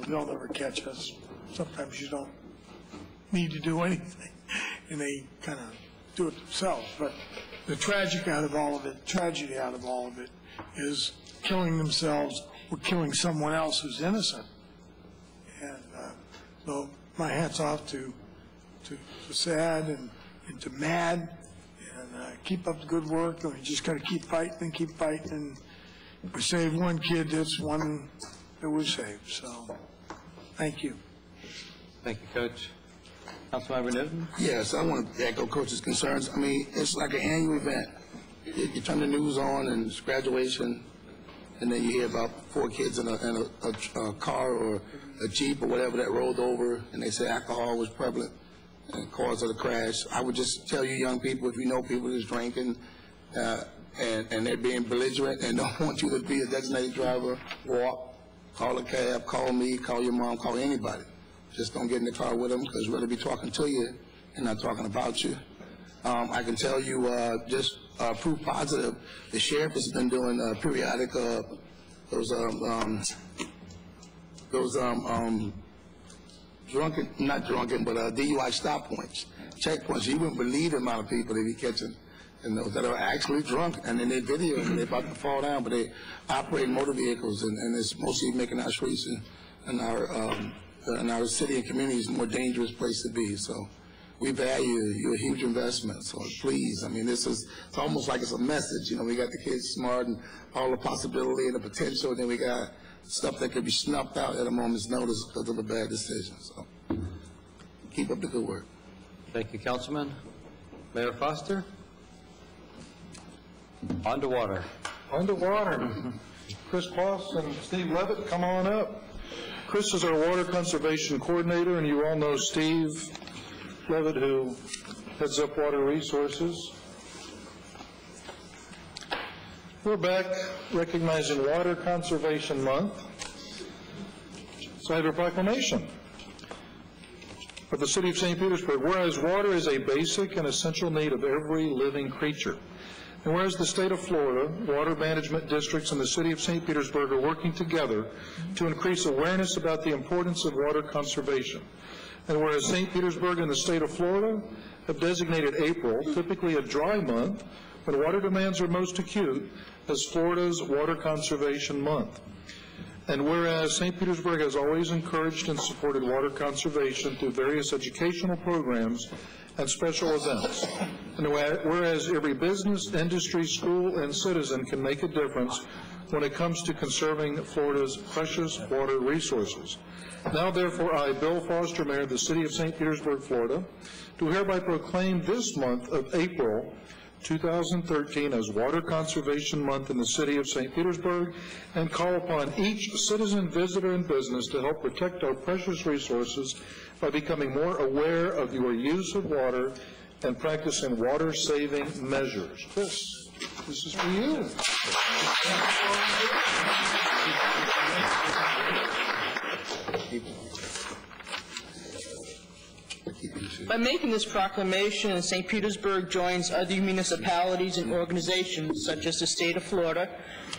they'll never catch us. Sometimes you don't need to do anything, and they kind of do it themselves. But the tragedy out of all of it is killing themselves or killing someone else who's innocent. And so my hat's off to SAD and to MAD, and keep up the good work. And we just got to keep fighting. And if we save one kid, that's one that we saved. So thank you. Thank you, Coach. Councilmember Newton? Yes, I want to echo Coach's concerns. I mean, it's like an annual event. You turn the news on and it's graduation, and then you hear about 4 kids in a car or a Jeep or whatever that rolled over, and they say alcohol was prevalent and caused of the crash. I would just tell you young people, if you know people who's drinking and they're being belligerent and don't want you to be a designated driver, walk, call a cab, call me, call your mom, call anybody. Just don't get in the car with them, because we're going to be talking to you and not talking about you. I can tell you just proof positive, the sheriff has been doing periodic DUI stop points, checkpoints. You wouldn't believe the amount of people they be catching that are actually drunk, and then they video and they're about to fall down, but they operate motor vehicles, and it's mostly making our streets and our city and community is a more dangerous place to be. So we value your huge investment. So please, I mean, it's almost like it's a message. You know, we got the kids smart and all the possibility and the potential, and then we got stuff that could be snuffed out at a moment's notice because of a bad decision. So keep up the good work. Thank you, Councilman. Mayor Foster? On to water. Underwater. Chris Kloss and Steve Levitt, come on up. Chris is our water conservation coordinator, and you all know Steve Levitt, who heads up water resources. We're back recognizing Water Conservation Month. So I have a proclamation of the City of St. Petersburg. Whereas water is a basic and essential need of every living creature, and whereas the state of Florida, water management districts, and the City of St. Petersburg are working together to increase awareness about the importance of water conservation, and whereas St. Petersburg and the state of Florida have designated April, typically a dry month when water demands are most acute, as Florida's Water Conservation Month. And whereas St. Petersburg has always encouraged and supported water conservation through various educational programs and special events, and whereas every business, industry, school, and citizen can make a difference when it comes to conserving Florida's precious water resources. Now, therefore, I, Bill Foster, Mayor of the City of St. Petersburg, Florida, do hereby proclaim this month of April 2013 as Water Conservation Month in the City of St. Petersburg, and call upon each citizen, visitor, and business to help protect our precious resources by becoming more aware of your use of water and practicing water-saving measures. Chris, this is for you. By making this proclamation, St. Petersburg joins other municipalities and organizations such as the state of Florida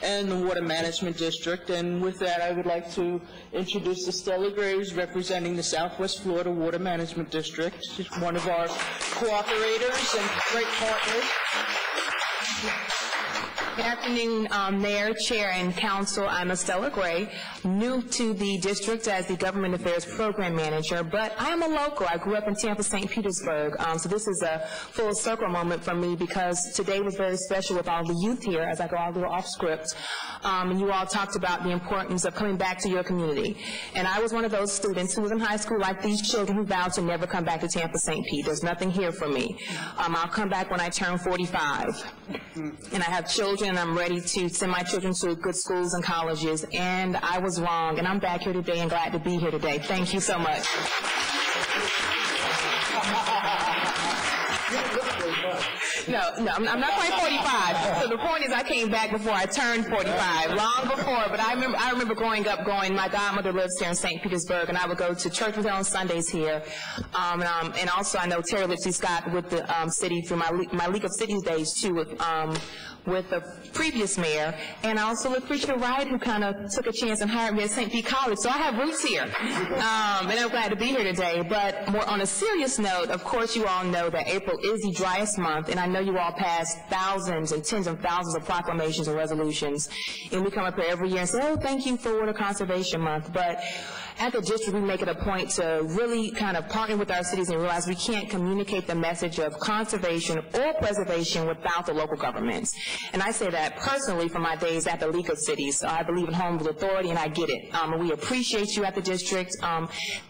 and the Water Management District. And with that, I would like to introduce Estella Graves, representing the Southwest Florida Water Management District. She's one of our cooperators and great partners. Good afternoon, Mayor, Chair, and Council. I'm Estella Gray, new to the district as the Government Affairs Program Manager, but I am a local. I grew up in Tampa, St. Petersburg, so this is a full circle moment for me because today was very special with all the youth here as I go a little off script. And you all talked about the importance of coming back to your community. And I was one of those students who was in high school like these children who vowed to never come back to Tampa, St. Pete. There's nothing here for me. I'll come back when I turn 45. And I have children, and I'm ready to send my children to good schools and colleges. And I was wrong, and I'm back here today and glad to be here today. Thank you so much. No, I'm not quite 45. So the point is I came back before I turned 45, long before. But I remember growing up my godmother lives here in St. Petersburg, and I would go to church with her on Sundays here. And also I know Terry Lipsy Scott with the city through my League of Cities days, too, with the previous mayor, and also with Preacher Wright, who kind of took a chance and hired me at St. Pete College. So I have roots here, and I'm glad to be here today. But more on a serious note, of course, you all know that April is the driest month, and I know you all passed thousands and tens of thousands of proclamations and resolutions, and we come up here every year and say, oh, thank you for Water Conservation Month. But at the district, we make it a point to really kind of partner with our cities and realize we can't communicate the message of conservation or preservation without the local governments. And I say that personally from my days at the League of Cities. I believe in home rule authority, and I get it. We appreciate you at the district.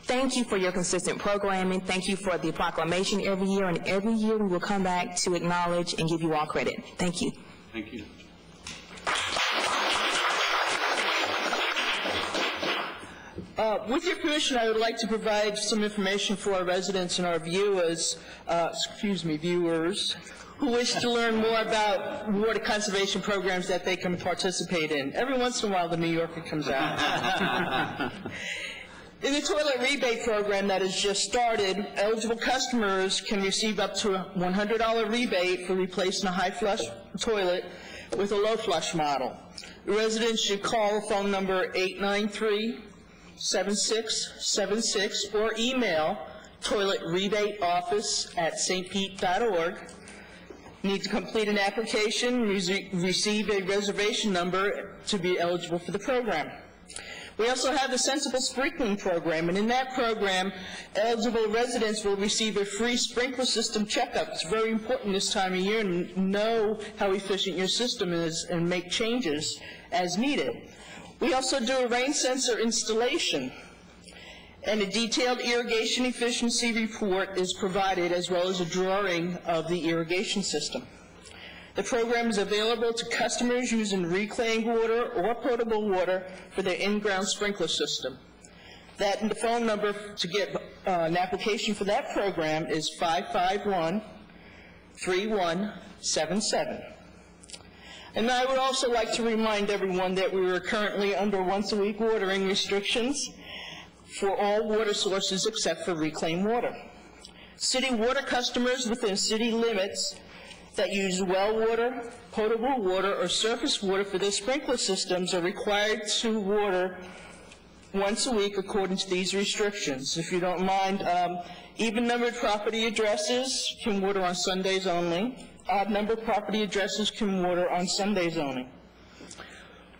Thank you for your consistent programming. Thank you for the proclamation every year, and every year we will come back to acknowledge and give you all credit. Thank you. Thank you. With your permission, I would like to provide some information for our residents and our viewers, who wish to learn more about water conservation programs that they can participate in. Every once in a while, the New Yorker comes out. In the toilet rebate program that has just started, eligible customers can receive up to a $100 rebate for replacing a high flush toilet with a low flush model. Residents should call phone number 893-7676 or email toiletrebateoffice@stpete.org. Need to complete an application, receive a reservation number to be eligible for the program. We also have the Sensible Sprinkling Program, and in that program, eligible residents will receive a free sprinkler system checkup. It's very important this time of year to know how efficient your system is and make changes as needed. We also do a rain sensor installation, and a detailed irrigation efficiency report is provided, as well as a drawing of the irrigation system. The program is available to customers using reclaimed water or potable water for their in-ground sprinkler system. That and the phone number to get an application for that program is 551-3177. And I would also like to remind everyone that we are currently under once-a-week watering restrictions for all water sources except for reclaimed water. City water customers within city limits that use well water, potable water, or surface water for their sprinkler systems are required to water once a week according to these restrictions. If you don't mind, even-numbered property addresses can water on Sundays only. Odd-numbered property addresses can water on Sundays only.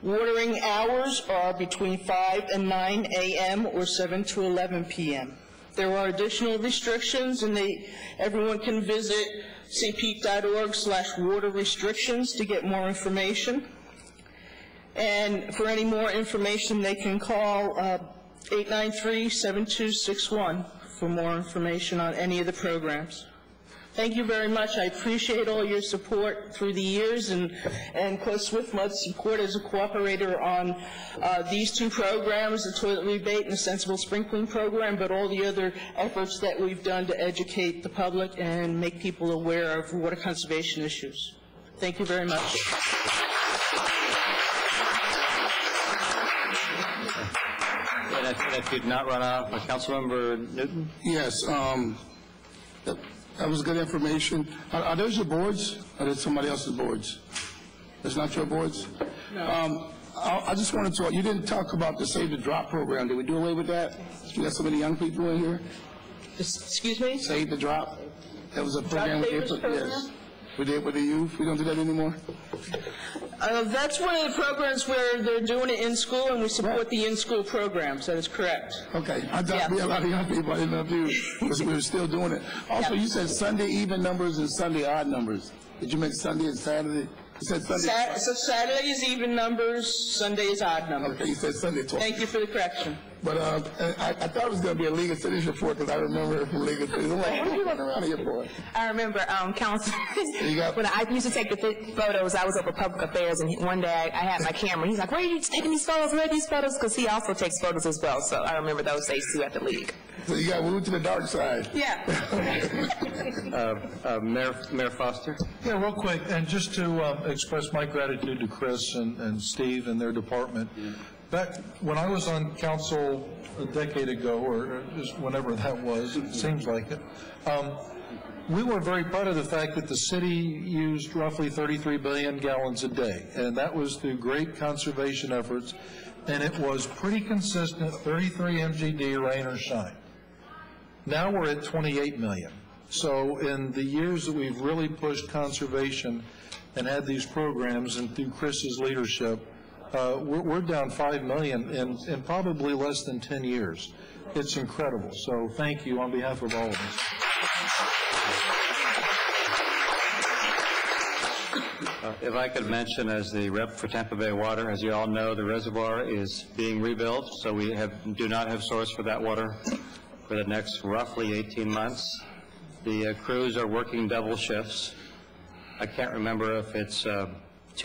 Watering hours are between 5 and 9 a.m. or 7 to 11 p.m. There are additional restrictions, and everyone can visit stpete.org/water restrictions to get more information. And for any more information, they can call 893-7261 for more information on any of the programs. Thank you very much. I appreciate all your support through the years, and Swiftmud's support as a cooperator on these two programs, the toilet rebate and the sensible sprinkling program, but all the other efforts that we've done to educate the public and make people aware of water conservation issues. Thank you very much. And if you'd not run out, Councilmember Newton? Yes. That was good information. Are those your boards? Or are they somebody else's boards? That's not your boards? No. I just wanted to, you didn't talk about the Save the Drop program. Did we do away with that? We got so many young people in here. Excuse me? Save the Drop. That was a program we did. Yes. We did with the youth. We don't do that anymore? That's one of the programs where they're doing it in school, and we support the in-school programs. That is correct. Okay. I thought we had a lot of young people. I didn't know if you, because we were still doing it. Also, you said Sunday even numbers and Sunday odd numbers. Did you make Sunday and Saturday? You said Sunday. So Saturday is even numbers, Sunday is odd numbers. Okay, you said Sunday twice. Thank you for the correction. But I thought it was going to be a League of Cities report, because I remember from League of Cities. I'm like, what are you running around here for? I remember, Council, when I used to take the photos, I was up at Public Affairs, and one day I had my camera. He's like, where are you taking these photos? Where are these photos? Because he also takes photos as well. So I remember those days, too, at the League. So you got moved to the dark side. Yeah. Mayor Foster? Yeah, real quick, and just to express my gratitude to Chris and Steve and their department. Back when I was on council a decade ago, or just whenever that was, it seems like it, we were very proud of the fact that the city used roughly 33 billion gallons a day, and that was through great conservation efforts, and it was pretty consistent, 33 MGD, rain or shine. Now we're at 28 million. So in the years that we've really pushed conservation and had these programs, and through Chris's leadership, we're down 5 million in probably less than 10 years. It's incredible. So thank you on behalf of all of us. If I could mention, as the rep for Tampa Bay Water, as you all know, the reservoir is being rebuilt, so we do not have source for that water for the next roughly 18 months. The crews are working double shifts. I can't remember if it's 2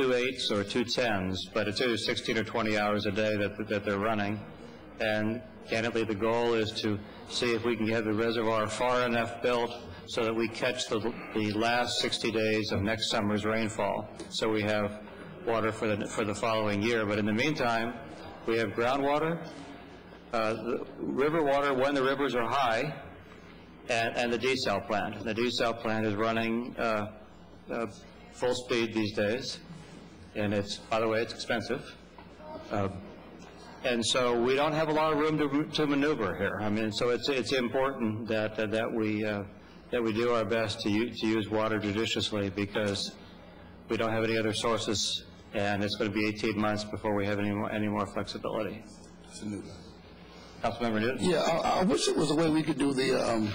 8s or 2 10s, but it's either 16 or 20 hours a day that they're running. And candidly, the goal is to see if we can get the reservoir far enough built so that we catch the last 60 days of next summer's rainfall, so we have water for the following year. But in the meantime, we have groundwater, the river water when the rivers are high, and the desal plant. The desal plant is running full speed these days, and it's, by the way, it's expensive. And so we don't have a lot of room to maneuver here. I mean, so it's important that we do our best to use water judiciously, because we don't have any other sources and it's going to be 18 months before we have any more flexibility. Councilmember Newton? Yeah, I wish it was a way we could do the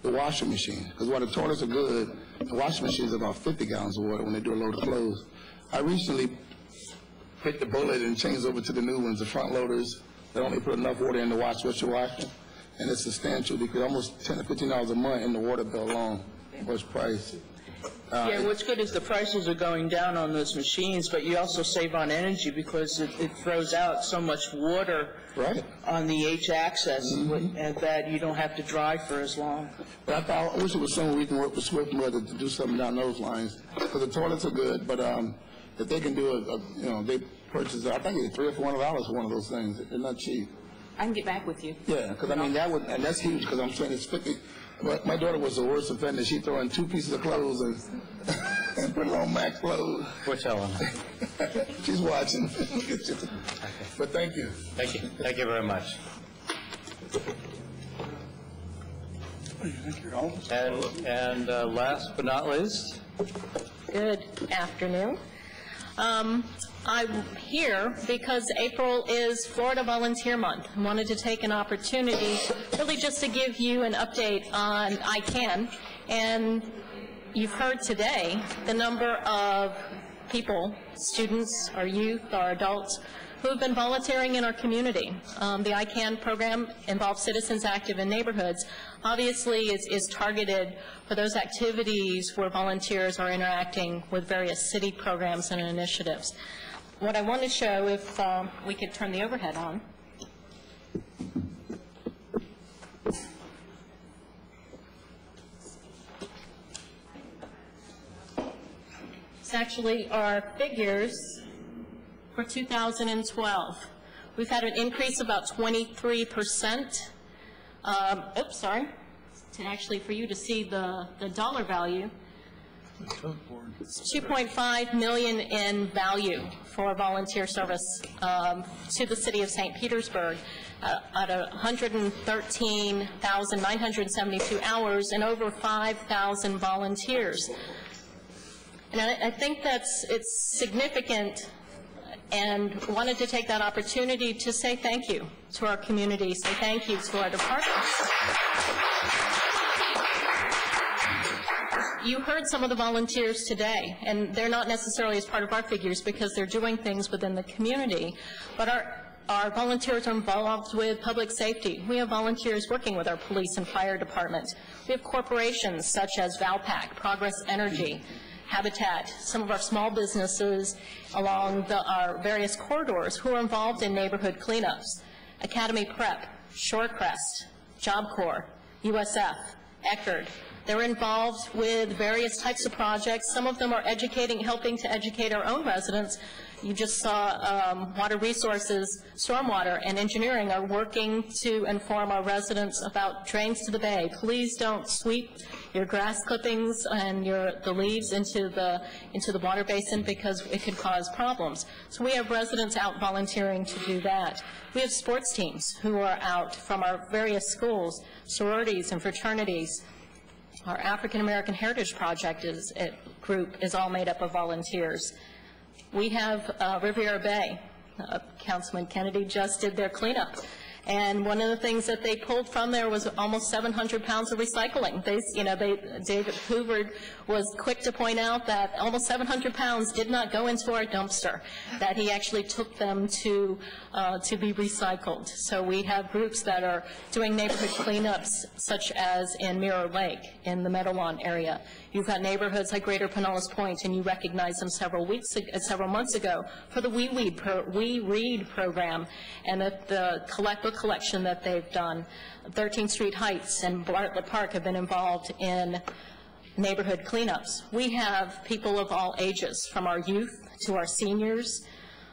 washing machine, because while the toilets are good, the washing machine is about 50 gallons of water when they do a load of clothes. I recently hit the bullet and changed over to the new ones, the front loaders that only put enough water in to wash what you're washing, and it's substantial because almost $10 to $15 a month in the water bill alone was priced. Yeah, what's good is the prices are going down on those machines, but you also save on energy because it throws out so much water on the H-axis and that you don't have to dry for as long. But I wish it was something we can work with Swift Mother to do something down those lines, because the toilets are good, but if they can do they purchase, I think it's $300 or $400 for one of those things. They're not cheap. I can get back with you. Yeah, because I mean that would, and that's huge, because I'm saying it's 50. My daughter was the worst offender. She'd throw in 2 pieces of clothes and put it on Max clothes. Which Ellen? She's watching. But thank you. Thank you. Thank you very much. And last but not least. Good afternoon. I'm here because April is Florida Volunteer Month. I wanted to take an opportunity really just to give you an update on ICANN. And you've heard today the number of people, students, our youth, our adults, who have been volunteering in our community. The ICANN program involves citizens active in neighborhoods. Obviously, is targeted for those activities where volunteers are interacting with various city programs and initiatives. What I want to show, if we could turn the overhead on. It's actually our figures for 2012. We've had an increase of about 23%. Oops, sorry. Actually, for you to see the dollar value, it's $2.5 million in value for volunteer service to the city of St. Petersburg at 113,972 hours and over 5,000 volunteers. And I think it's significant, and wanted to take that opportunity to say thank you to our community, say thank you to our departments. You heard some of the volunteers today, and they're not necessarily as part of our figures because they're doing things within the community, but our volunteers are involved with public safety. We have volunteers working with our police and fire department. We have corporations such as Valpak, Progress Energy, Habitat, some of our small businesses along our various corridors who are involved in neighborhood cleanups. Academy Prep, Shorecrest, Job Corps, USF, Eckerd. They're involved with various types of projects. Some of them are helping to educate our own residents. You just saw Water Resources, Stormwater, and Engineering are working to inform our residents about drains to the bay. Please don't sweep your grass clippings and the leaves into the water basin because it could cause problems. So we have residents out volunteering to do that. We have sports teams who are out from our various schools, sororities and fraternities. Our African American Heritage Project group is all made up of volunteers. We have Riviera Bay. Councilman Kennedy just did their cleanup. And one of the things that they pulled from there was almost 700 pounds of recycling. David Hoover was quick to point out that almost 700 pounds did not go into our dumpster, that he actually took them to be recycled. So we have groups that are doing neighborhood cleanups, such as in Mirror Lake, in the Meadowlawn area. You've got neighborhoods like Greater Pinellas Point, and you recognized them several months ago for the We Read program and the book collection that they've done. 13th Street Heights and Bartlett Park have been involved in neighborhood cleanups. We have people of all ages, from our youth to our seniors,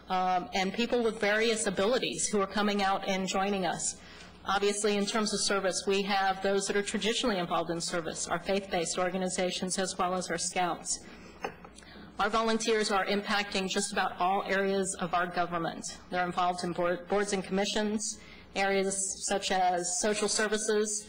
and people with various abilities who are coming out and joining us. Obviously, in terms of service, we have those that are traditionally involved in service, our faith-based organizations as well as our scouts. Our volunteers are impacting just about all areas of our government. They're involved in boards and commissions, areas such as social services,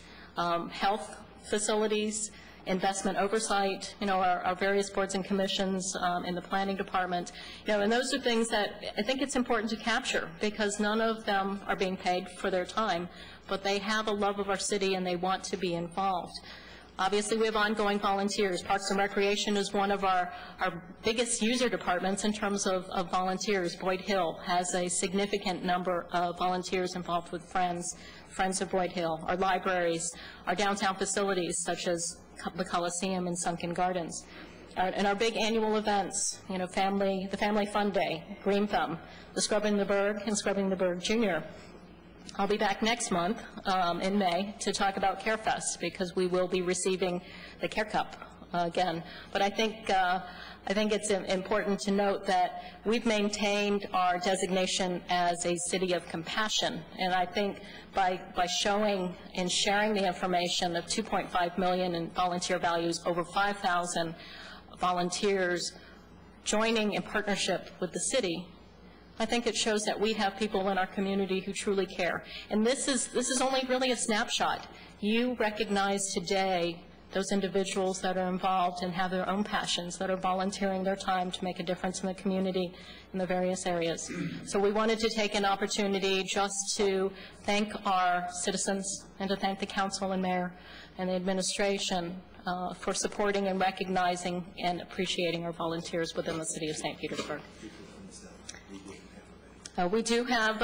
health facilities, investment oversight, our various boards and commissions in the planning department, and those are things that I think it's important to capture, because none of them are being paid for their time, but they have a love of our city and they want to be involved. Obviously, we have ongoing volunteers. Parks and Recreation is one of our biggest user departments in terms of volunteers. Boyd Hill has a significant number of volunteers involved with Friends of Boyd Hill. Our libraries, our downtown facilities, such as the Coliseum and Sunken Gardens. And our big annual events, the Family Fun Day, Green Thumb, the Scrubbing the Berg, and Scrubbing the Berg Junior. I'll be back next month in May to talk about CareFest, because we will be receiving the Care Cup again. But I think it's important to note that we've maintained our designation as a city of compassion, and I think by showing and sharing the information of 2.5 million in volunteer values, over 5,000 volunteers joining in partnership with the city, I think it shows that we have people in our community who truly care. And this is only really a snapshot. You recognize today those individuals that are involved and have their own passions, that are volunteering their time to make a difference in the community in the various areas. So we wanted to take an opportunity just to thank our citizens and to thank the council and mayor and the administration for supporting and recognizing and appreciating our volunteers within the city of St. Petersburg. We do have,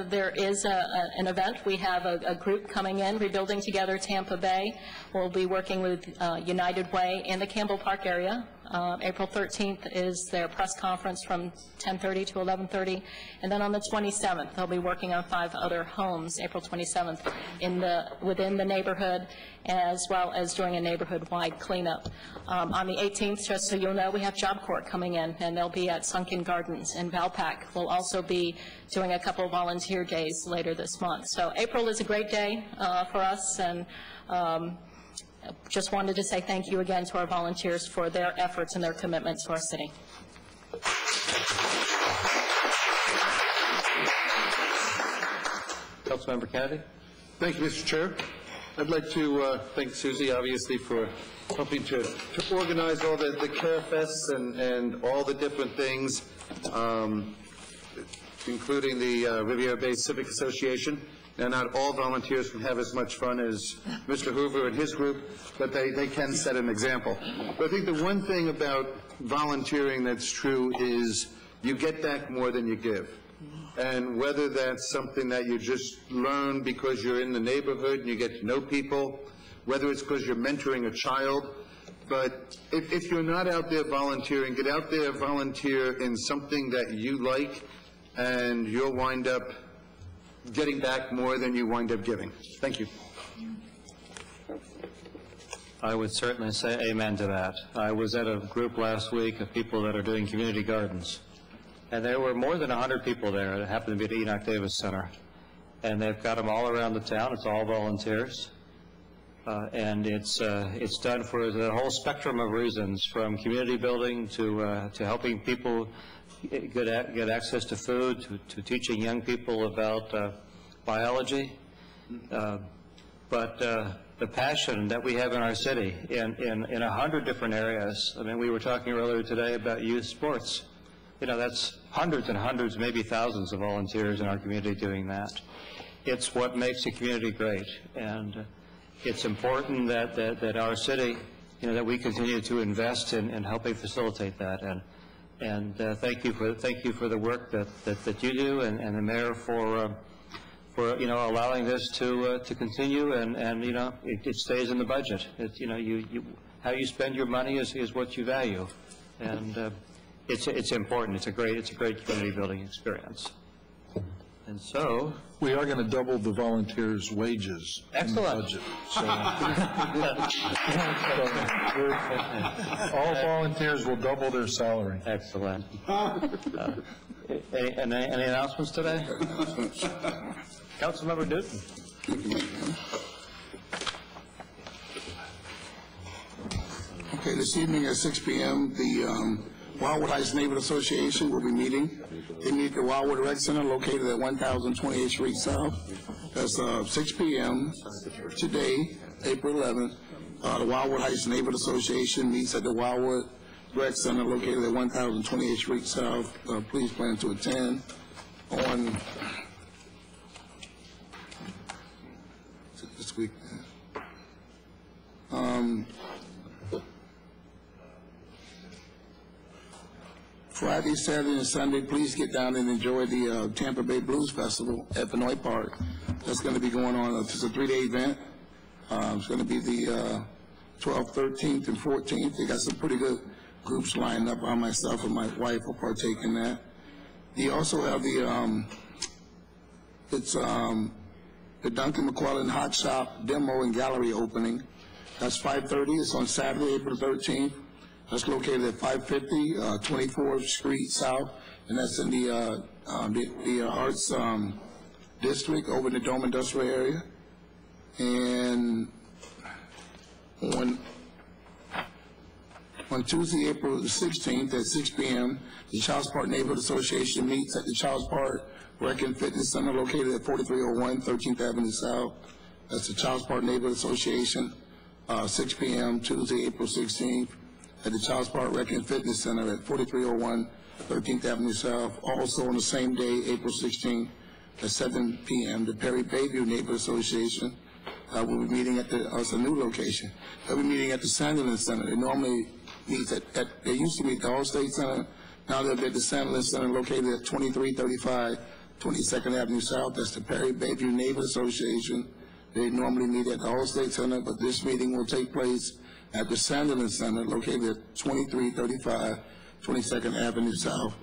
there is an event. We have a group coming in, Rebuilding Together Tampa Bay. We'll be working with United Way in the Campbell Park area. April 13th is their press conference from 10:30 to 11:30. And then on the 27th, they'll be working on 5 other homes, April 27th, within the neighborhood, as well as doing a neighborhood-wide cleanup. On the 18th, just so you'll know, we have Job Corps coming in, and they'll be at Sunken Gardens in Valpak. We'll also be doing a couple of volunteer days later this month. So April is a great day for us, and just wanted to say thank you again to our volunteers for their efforts and their commitment to our city. Councilmember Kennedy. Thank you, Mr. Chair. I'd like to thank Susie, obviously, for helping to organize all the Care Fests and all the different things, including the Riviera Bay Civic Association. Now, not all volunteers can have as much fun as Mr. Hoover and his group, but they can set an example. But I think the one thing about volunteering that's true is you get back more than you give. And whether that's something that you just learn because you're in the neighborhood and you get to know people, whether it's because you're mentoring a child, but if you're not out there volunteering, get out there, volunteer in something that you like, and you'll wind up getting back more than you wind up giving. Thank you. I would certainly say amen to that. I was at a group last week of people that are doing community gardens, and there were more than 100 people there that happened to be at Enoch Davis Center. And they've got them all around the town. It's all volunteers. And it's done for the whole spectrum of reasons, from community building to helping people get access to food, to teaching young people about biology. But the passion that we have in our city in 100 different areas. I mean, we were talking earlier today about youth sports. That's hundreds and hundreds, maybe thousands of volunteers in our community doing that. It's what makes a community great, and it's important that our city, that we continue to invest in helping facilitate that. And thank you for the work that you do, and the mayor for allowing this to continue, and it stays in the budget. How you spend your money is what you value, and it's important. It's a great community building experience. And so we are going to double the volunteers' wages. Excellent. In the budget. So, all volunteers will double their salary. Excellent. Any announcements today? Councilmember Newton. Okay, this evening at 6 p.m., the Wildwood Heights Neighborhood Association will be meeting. They meet at the Wildwood Rec Center located at 1028th Street South. That's 6 p.m. today, April 11th. The Wildwood Heights Neighborhood Association meets at the Wildwood Rec Center located at 1028th Street South. Please plan to attend on this week. Friday, Saturday, and Sunday, please get down and enjoy the Tampa Bay Blues Festival at Benoit Park. That's going to be going on. It's a 3-day event. It's going to be the 12th, 13th, and 14th. They got some pretty good groups lined up. Myself and my wife will partake in that. You also have the Duncan McClellan Hot Shop Demo and Gallery opening. That's 5:30. It's on Saturday, April 13th. That's located at 550 24th Street South, and that's in the Arts District over in the Dome Industrial area. And on Tuesday, April 16th at 6 p.m., the Childs Park Neighborhood Association meets at the Childs Park Rec and Fitness Center located at 4301 13th Avenue South. That's the Childs Park Neighborhood Association, 6 p.m. Tuesday, April 16th at the Childs Park Rec and Fitness Center at 4301 13th Avenue South. Also on the same day, April 16th at 7 p.m., the Perry Bayview Neighborhood Association will be meeting at it's a new location. They'll be meeting at the Sandiland Center. They normally meet they used to meet at the Allstate Center. Now they'll be at the Sandiland Center located at 2335 22nd Avenue South. That's the Perry Bayview Neighborhood Association. They normally meet at the Allstate Center, but this meeting will take place at the Sandiland Center located at 2335 22nd Avenue South.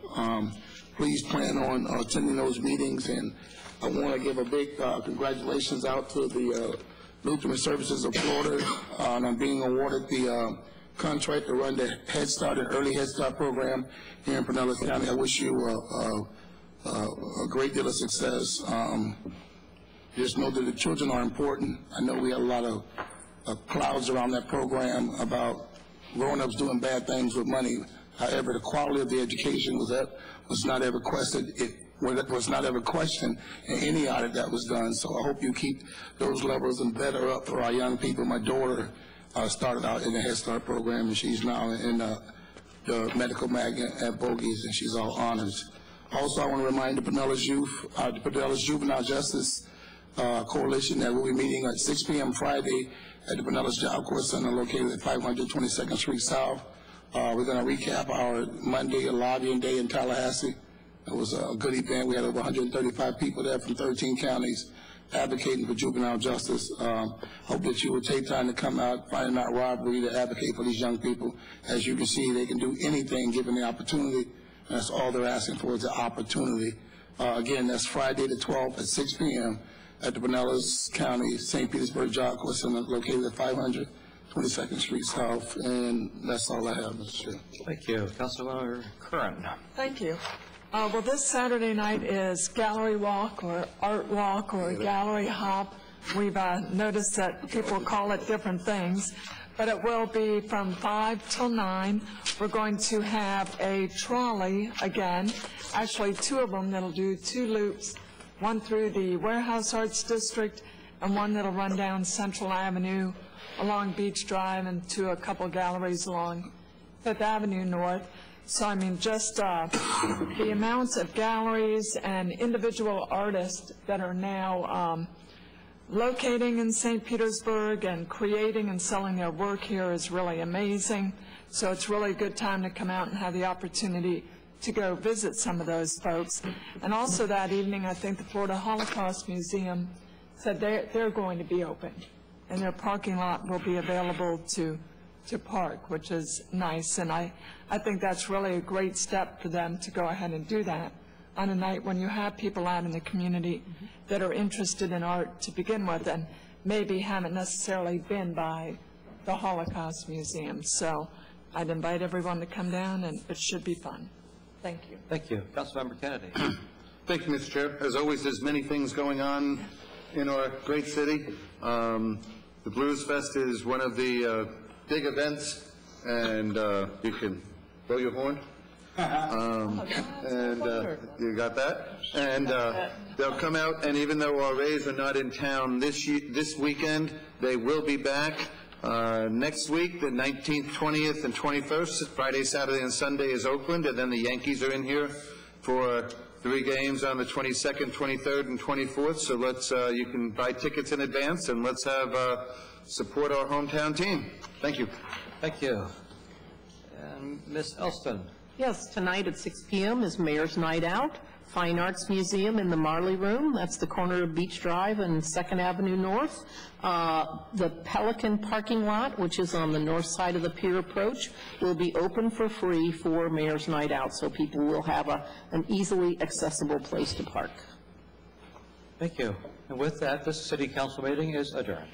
Please plan on attending those meetings, and I want to give a big congratulations out to the Lutheran Services of Florida on being awarded the contract to run the Head Start and Early Head Start program here in Pinellas County. I wish you a great deal of success. Just know that the children are important. I know we have a lot of clouds around that program about grown-ups doing bad things with money. However, the quality of the education was not ever questioned. It was not ever questioned in any audit that was done. So I hope you keep those levels and better up for our young people. My daughter started out in the Head Start program, and she's now in the medical magnet at Bogies, and she's all honors. Also, I want to remind the Pinellas Youth, the Pinellas Juvenile Justice Coalition that we'll be meeting at 6 p.m. Friday at the Pinellas Job Corps Center located at 522nd Street South. We're going to recap our Monday lobbying day in Tallahassee. It was a good event. We had over 135 people there from 13 counties advocating for juvenile justice. Hope that you will take time to come out, find out robbery, to advocate for these young people. As you can see, they can do anything given the opportunity. That's all they're asking for is the opportunity. Again, that's Friday the 12th at 6 p.m. at the Pinellas County St. Petersburg Job Corps Center located at 522nd Street South. And that's all I have, Mr. Chair. Thank you. Councilmember Curran. Thank you. Well, this Saturday night is Gallery Walk or Art Walk or Gallery Hop. We've noticed that people call it different things, but it will be from 5 till 9. We're going to have a trolley again, actually 2 of them that'll do 2 loops, one through the Warehouse Arts District and one that'll run down Central Avenue along Beach Drive and to a couple galleries along 5th Avenue North. So, I mean, just the amounts of galleries and individual artists that are now locating in St. Petersburg and creating and selling their work here is really amazing. So it's really a good time to come out and have the opportunity to go visit some of those folks. And also that evening, I think the Florida Holocaust Museum said they're going to be open, and their parking lot will be available to park, which is nice. And I think that's really a great step for them to go ahead and do that on a night when you have people out in the community that are interested in art to begin with and maybe haven't necessarily been by the Holocaust Museum. So I'd invite everyone to come down, and it should be fun. Thank you. Thank you. Councilmember Kennedy. Thank you, Mr. Chair. As always, there's many things going on in our great city. The Blues Fest is one of the big events, and you can blow your horn. And you got that? And they'll come out, and even though our Rays are not in town this weekend, they will be back Next week, the 19th, 20th, and 21st, Friday, Saturday, and Sunday is Oakland, and then the Yankees are in here for 3 games on the 22nd, 23rd, and 24th. So let's, you can buy tickets in advance, and let's have support our hometown team. Thank you. Thank you. And Ms. Elston. Yes, tonight at 6 p.m. is Mayor's Night Out, Fine Arts Museum in the Marley Room. That's the corner of Beach Drive and 2nd Avenue North. The Pelican parking lot, which is on the north side of the pier approach, will be open for free for Mayor's Night Out, so people will have an easily accessible place to park. Thank you. And with that, this city council meeting is adjourned.